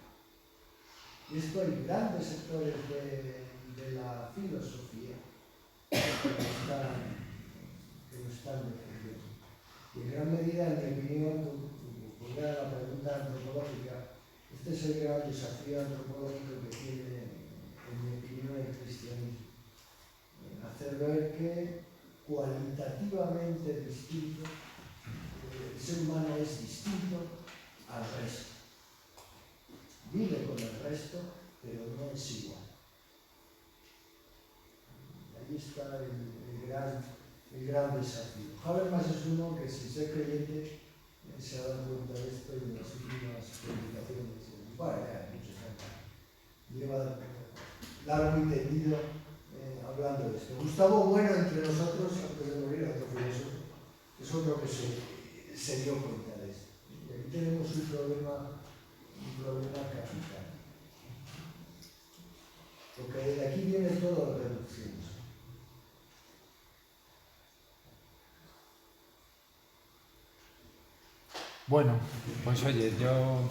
Y esto hay grandes sectores de la filosofía que lo están defendiendo. Y en gran medida, en mi opinión, volver a la pregunta antropológica, este es el gran desafío antropológico que tiene, en mi opinión, el cristianismo. Hacer ver que cualitativamente distinto, el ser humano es distinto al resto. Vive con el resto, pero no es igual. Ahí está el gran desafío. Habermas es uno que, sin ser creyente, se ha dado cuenta de esto y de las últimas publicaciones. Bueno, ya muchos años. Lleva largo y tendido hablando de esto. Gustavo Bueno, entre nosotros, antes de morir, otro filósofo, es otro que se dio cuenta de esto. Y aquí tenemos un problema capital. Porque de aquí viene todo el reduccionismo. Bueno, pues oye, yo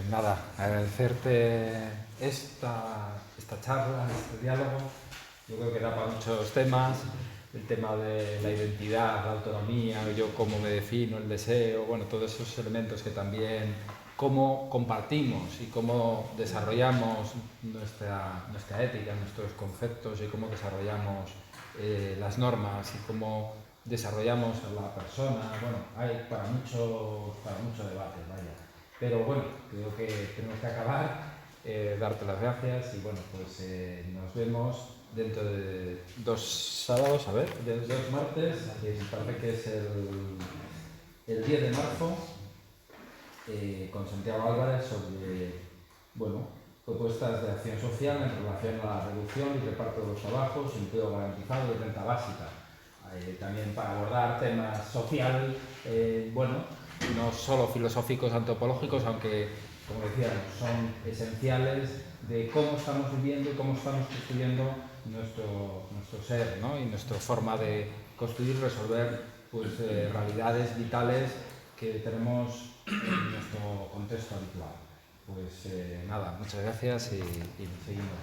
nada, agradecerte esta charla, este diálogo. Yo creo que da para muchos temas, el tema de la identidad, la autonomía, yo cómo me defino, el deseo, bueno, todos esos elementos que también, cómo compartimos y cómo desarrollamos nuestra ética, nuestros conceptos y cómo desarrollamos las normas y cómo desarrollamos a la persona. Bueno, hay para mucho debate, vaya. Pero bueno, creo que tenemos que acabar, darte las gracias y bueno, pues nos vemos dentro de 2 sábados, de 2 martes, que parece que es el 10 de marzo, con Santiago Álvarez sobre, bueno, propuestas de acción social en relación a la reducción y reparto de los trabajos, empleo garantizado y renta básica. también para abordar temas social, bueno, no solo filosóficos, antropológicos, aunque, como decíamos, son esenciales de cómo estamos viviendo y cómo estamos construyendo nuestro ser, ¿no? Y nuestra forma de construir y resolver pues, realidades vitales que tenemos en nuestro contexto habitual. Pues nada, muchas gracias y seguimos.